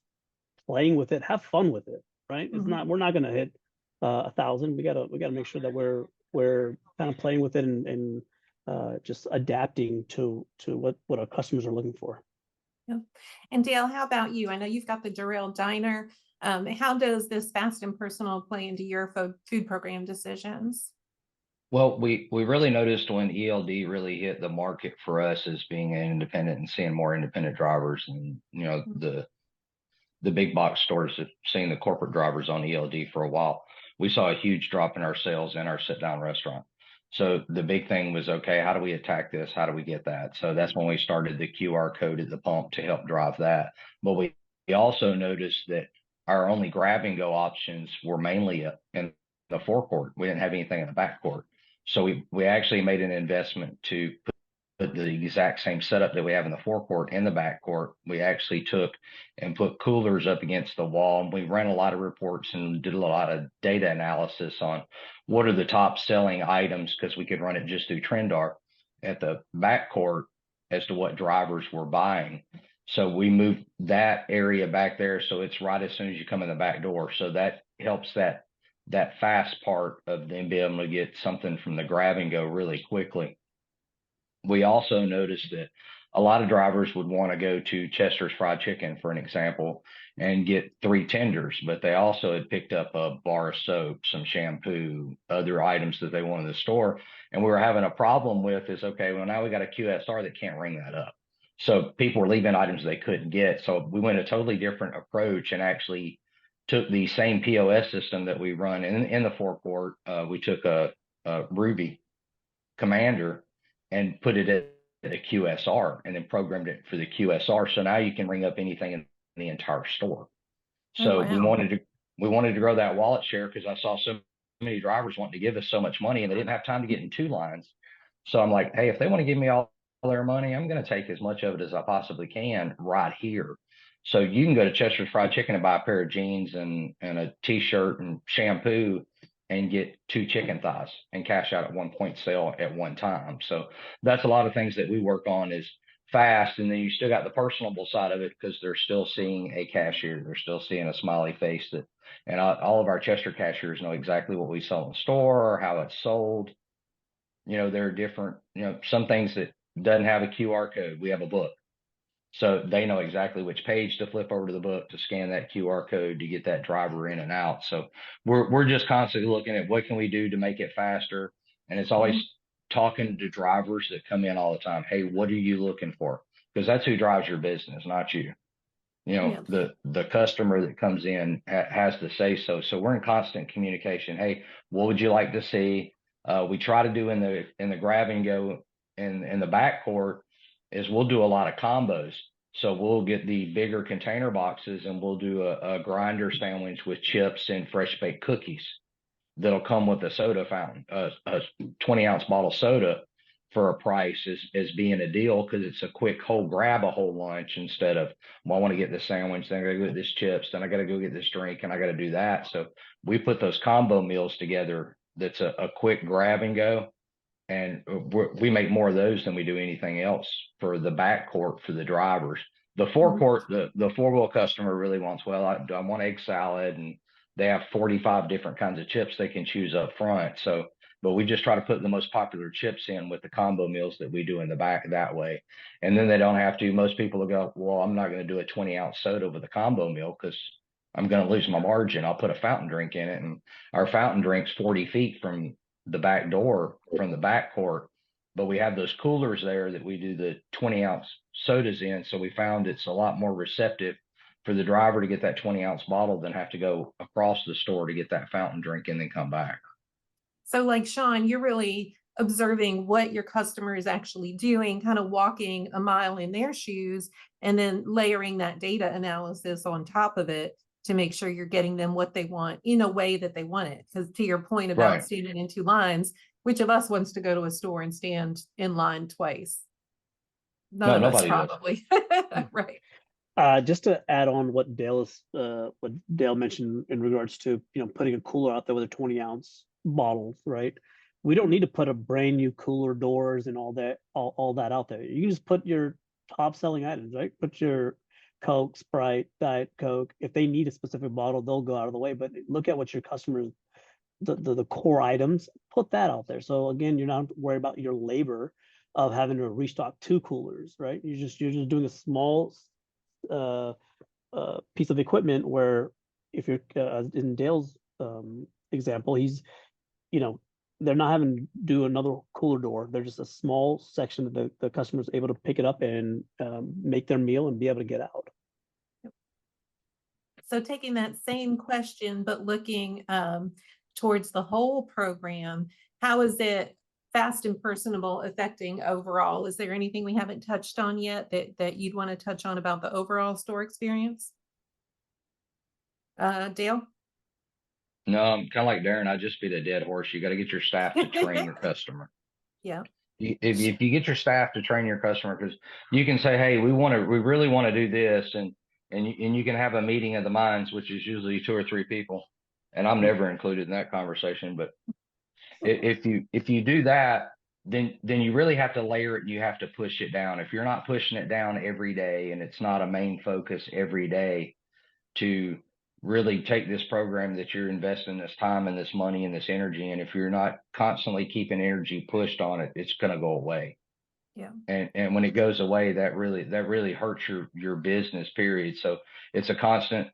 playing with it, have fun with it, right? It's not, we're not going to hit 1,000. We gotta make sure that we're kind of playing with it and just adapting to what our customers are looking for. Yeah. And Dale, how about you? I know you've got the Durrell Diner. How does this fast and personal play into your food program decisions? Well, we really noticed when ELD really hit the market for us as being an independent and seeing more independent drivers, and the big box stores that seeing the corporate drivers on ELD for a while, we saw a huge drop in our sales in our sit down restaurant. So the big thing was, okay, how do we attack this? How do we get that? So that's when we started the QR code at the pump to help drive that. But we also noticed that our only grab and go options were mainly in the forecourt. We didn't have anything in the backcourt. So we actually made an investment to put the exact same setup that we have in the forecourt in the backcourt. We actually took and put coolers up against the wall. We ran a lot of reports and did a lot of data analysis on what are the top selling items, because we could run it just through Trendar at the backcourt as to what drivers were buying. So we moved that area back there, so it's right as soon as you come in the back door. So that helps that fast part of them being able to get something from the grab and go really quickly. We also noticed that a lot of drivers would want to go to Chester's Fried Chicken, for an example, and get 3 tenders, but they also had picked up a bar of soap, some shampoo, other items that they wanted to store. And we were having a problem with is, okay, well, now we got a QSR that can't ring that up. So people were leaving items they couldn't get. So we went a totally different approach and actually took the same POS system that we run in the forecourt. We took a Ruby Commander and put it at the QSR and then programmed it for the QSR. So now you can ring up anything in the entire store. Oh, So we wow. wanted to grow that wallet share because I saw so many drivers wanting to give us so much money and they didn't have time to get in 2 lines. So I'm like, hey, if they want to give me all their money, I'm going to take as much of it as I possibly can right here. So you can go to Chester's Fried Chicken and buy a pair of jeans and a t-shirt and shampoo and get 2 chicken thighs and cash out at one point sale at one time. So that's a lot of things that we work on is fast. And then you still got the personable side of it because they're still seeing a cashier. They're still seeing a smiley face that, and all of our Chester cashiers know exactly what we sell in the store or how it's sold. There are different, some things that doesn't have a QR code. We have a book. So they know exactly which page to flip over to the book to scan that QR code to get that driver in and out. So we're just constantly looking at what can we do to make it faster. And it's always talking to drivers that come in all the time. Hey, what are you looking for? Because that's who drives your business, not you. Yeah. The customer that comes in has to say so. So we're in constant communication. Hey, what would you like to see? We try to do in the grab and go in the back court is we'll do a lot of combos. So we'll get the bigger container boxes and we'll do a grinder sandwich with chips and fresh baked cookies that'll come with a soda fountain, a 20-ounce bottle soda for a price as being a deal because it's a quick whole grab a whole lunch instead of, well, I want to get this sandwich, then I got to go get this chips, then I got to go get this drink, and I got to do that. So we put those combo meals together. That's a quick grab and go. And we make more of those than we do anything else for the back court for the drivers. The forecourt, the four-wheel customer really wants, well, I want egg salad, and they have 45 different kinds of chips they can choose up front. So, but we just try to put the most popular chips in with the combo meals that we do in the back that way. And then they don't have to, most people will go, well, I'm not going to do a 20-ounce soda with a combo meal because I'm going to lose my margin. I'll put a fountain drink in it. And our fountain drink's 40 feet from the back door from the back court, but we have those coolers there that we do the 20-ounce sodas in. So we found it's a lot more receptive for the driver to get that 20-ounce bottle than have to go across the store to get that fountain drink and then come back. So like Sean, you're really observing what your customer is actually doing, kind of walking a mile in their shoes, and then layering that data analysis on top of it to make sure you're getting them what they want in a way that they want it. Because to your point about standing in 2 lines, which of us wants to go to a store and stand in line twice? None of us probably. Right. Just to add on what Dale mentioned in regards to putting a cooler out there with a 20-ounce bottles, right? We don't need to put a brand new cooler doors and all that out there. You can just put your top selling items, right? Put your Coke, Sprite, Diet Coke. If they need a specific bottle, they'll go out of the way. But look at what your customers, the core items, put that out there. So again, you're not worried about your labor of having to restock 2 coolers, right? You're just doing a small piece of equipment where if you're in Dale's example, he's they're not having to do another cooler door. They're just a small section that the customer is able to pick it up and make their meal and be able to get out. So taking that same question, but looking towards the whole program, how is it fast and personable affecting overall? Is there anything we haven't touched on yet that you'd want to touch on about the overall store experience? Dale? No, I'm kind of like Darren. I'd just be the dead horse. You got to get your staff to train your customer. Yeah. If you get your staff to train your customer, because you can say, hey, we really want to do this, and you can have a meeting of the minds, which is usually 2 or 3 people, and I'm never included in that conversation. But if you do that, then you really have to layer it and you have to push it down. If you're not pushing it down every day and it's not a main focus every day to really take this program that you're investing this time and this money and this energy, and if you're not constantly keeping energy pushed on it, it's going to go away. Yeah. And when it goes away, that really hurts your business, period. So it's a constant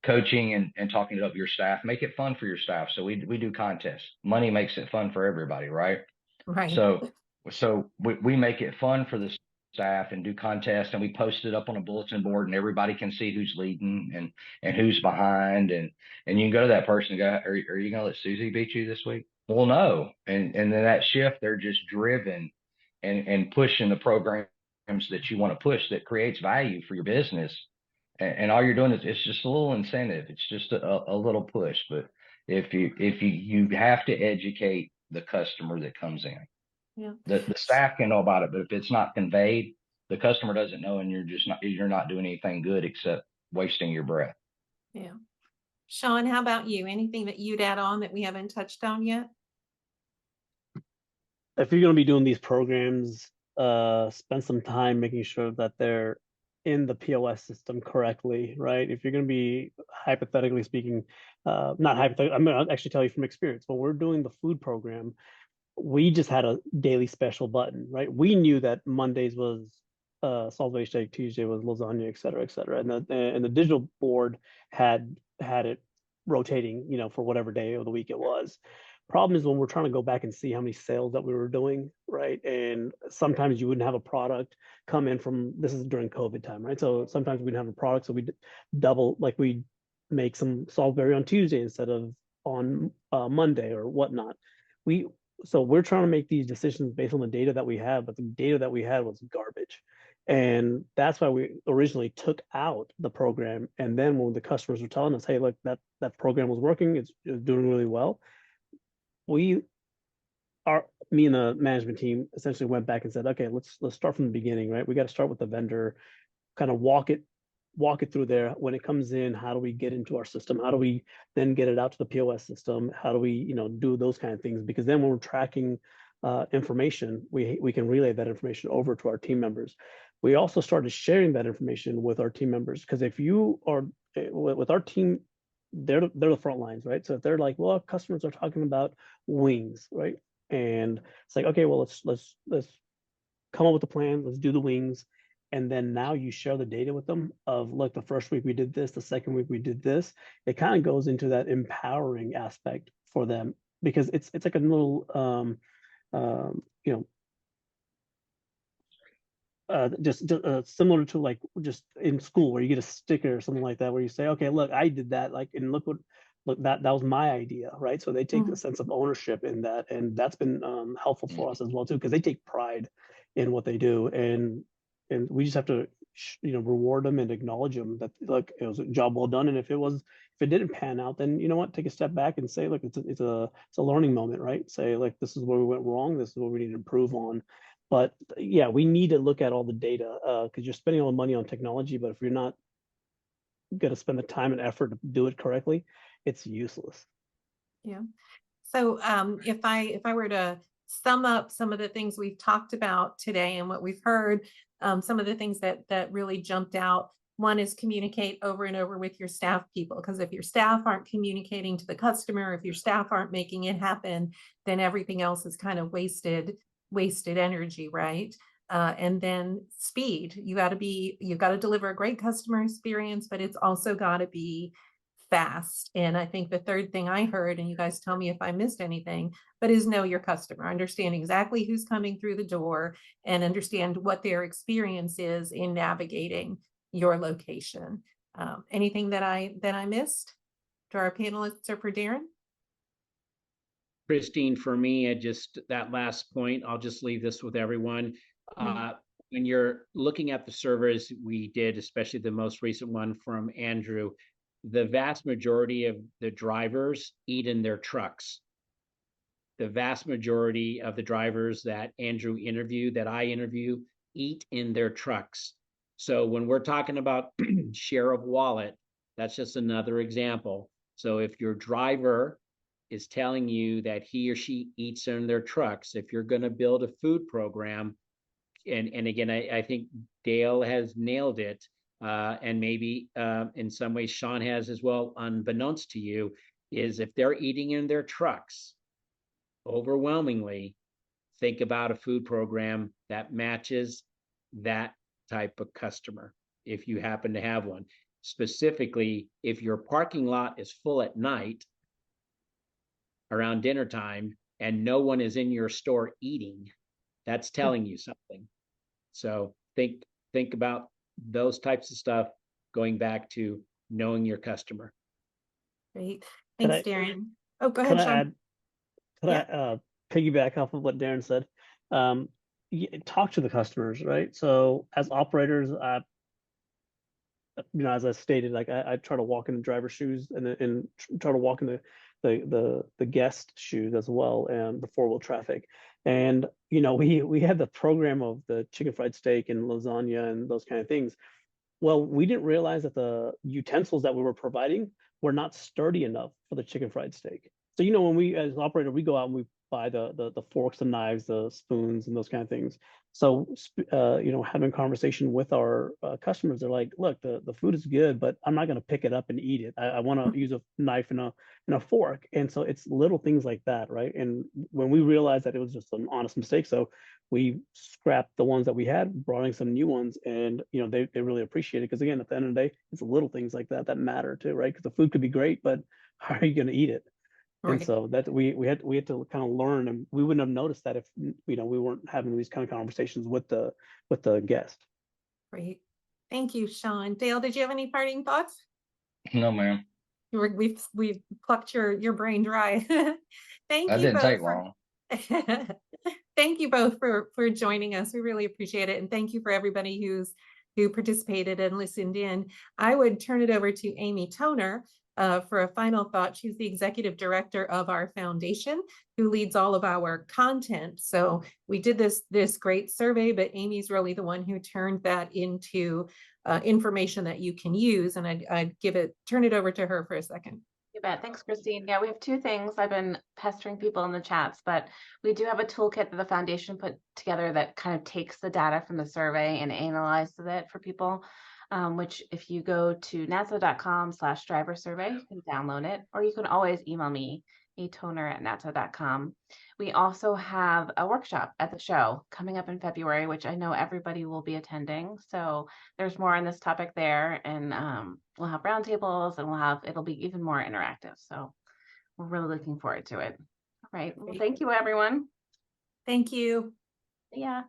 coaching and talking up your staff. Make it fun for your staff. So we do contests. Money makes it fun for everybody, right? Right. So we make it fun for the staff and do contests, and we post it up on a bulletin board, and everybody can see who's leading and who's behind, and you can go to that person and go, are you going to let Susie beat you this week? Well, no. And then that shift, they're just driven and pushing the programs that you want to push that creates value for your business. And all you're doing is it's just a little incentive. It's just a little push. But if you have to educate the customer that comes in. Yeah. The staff can know about it, but if it's not conveyed, the customer doesn't know, and you're not doing anything good except wasting your breath. Yeah. Sean, how about you? Anything that you'd add on that we haven't touched on yet? If you're going to be doing these programs, spend some time making sure that they're in the POS system correctly, right? If you're going to be, hypothetically speaking, not hypothetically, I'm going to actually tell you from experience. When we're doing the food program, we just had a daily special button, right? We knew that Mondays was salvage steak, Tuesday was lasagna, et cetera, and the digital board had it rotating, for whatever day of the week it was. Problem is when we're trying to go back and see how many sales that we were doing, right? And sometimes you wouldn't have a product come in from, this is during COVID time, right? So sometimes we didn't have a product, so we double, like we make some Salisbury on Tuesday instead of on Monday or whatnot. So we're trying to make these decisions based on the data that we have, but the data that we had was garbage. And that's why we originally took out the program. And then when the customers were telling us, hey, look, that program was working, it's doing really well. Me and the management team essentially went back and said, okay, let's start from the beginning, right? We got to start with the vendor, kind of walk it through there. When it comes in, how do we get into our system? How do we then get it out to the POS system? How do we, do those kind of things? Because then when we're tracking information, we can relay that information over to our team members. We also started sharing that information with our team members, because if you are with our team, they're the front lines, right? So if they're like, well, our customers are talking about wings, right? And it's like, okay, well, let's come up with a plan. Let's do the wings. And then now you share the data with them of, look, the first week we did this, the second week we did this. It kind of goes into that empowering aspect for them, because it's like a little, just similar to like just in school where you get a sticker or something like that, where you say, okay, look, I did that, like, and look that was my idea, right? So they take a sense of ownership in that, and that's been helpful for us as well too, because they take pride in what they do, and we just have to reward them and acknowledge them that, look, it was a job well done. And if it didn't pan out, then you know what, take a step back and say, look, it's a learning moment, right? Say, like, this is where we went wrong, this is what we need to improve on. But yeah, we need to look at all the data, because you're spending all the money on technology, but if you're not going to spend the time and effort to do it correctly, it's useless. Yeah. So if I were to sum up some of the things we've talked about today and what we've heard, some of the things that really jumped out. One is communicate over and over with your staff people, because if your staff aren't communicating to the customer, if your staff aren't making it happen, then everything else is kind of wasted energy, right? And then speed. You've got to deliver a great customer experience, but it's also got to be fast. And I think the third thing I heard, and you guys tell me if I missed anything, but is know your customer, understand exactly who's coming through the door and understand what their experience is in navigating your location. Anything that I missed to our panelists or for Darren? Christine, for me, that last point, I'll just leave this with everyone. When you're looking at the surveys we did, especially the most recent one from Andrew, the vast majority of the drivers eat in their trucks. The vast majority of the drivers that Andrew interviewed, that I interview, eat in their trucks. So when we're talking about share of wallet, that's just another example. So if your driver is telling you that he or she eats in their trucks. If you're going to build a food program, and again, I think Dale has nailed it, and maybe in some ways Sean has as well, unbeknownst to you, is if they're eating in their trucks, overwhelmingly, think about a food program that matches that type of customer, if you happen to have one. Specifically, if your parking lot is full at night around dinner time and no one is in your store eating, that's telling you something. So think about those types of stuff, going back to knowing your customer. Great. Could Thanks, I- Darren. Oh, go Could ahead, I Sean. add, could I piggyback off of what Darren said? Talk to the customers, right? So as operators, as I stated, like I try to walk in the driver's shoes and try to walk in the guest shoes as well, and the four-wheel traffic. And we had the program of the chicken fried steak and lasagna and those kind of things. Well, we didn't realize that the utensils that we were providing were not sturdy enough for the chicken fried steak. So when we as an operator, we go out and we buy the forks, the knives, the spoons, and those kind of things. So having conversation with our customers, they're like, look, the food is good, but I'm not going to pick it up and eat it. I want to use a knife and a fork. And so it's little things like that, right? And when we realized that it was just an honest mistake, so we scrapped the ones that we had, brought in some new ones, and they really appreciate it, because again, at the end of the day, it's little things like that that matter too, right? Because the food could be great, but how are you going to eat it? And Right. so that we had to kind of learn, and we wouldn't have noticed that if we weren't having these kind of conversations with the guest. Great. Thank you, Sean. Dale, did you have any parting thoughts? No, ma'am. We've plucked your brain dry. Thank That you didn't both take for long. thank you both for joining us. We really appreciate it, and thank you for everybody who participated and listened in. I would turn it over to Amy Toner for a final thought. She's the executive director of our foundation, who leads all of our content. So we did this great survey, but Amy's really the one who turned that into information that you can use. And I'd turn it over to her for a second. You bet. Thanks, Christine. Yeah, we have two things. I've been pestering people in the chats, but we do have a toolkit that the foundation put together that kind of takes the data from the survey and analyzes it for people, which if you go to natso.com/driver survey, you can download it, or you can always email me, atoner@natso.com. We also have a workshop at the show coming up in February, which I know everybody will be attending. So there's more on this topic there, and we'll have roundtables, and it'll be even more interactive. So we're really looking forward to it. All right. Well, thank you, everyone. Thank you. Yeah.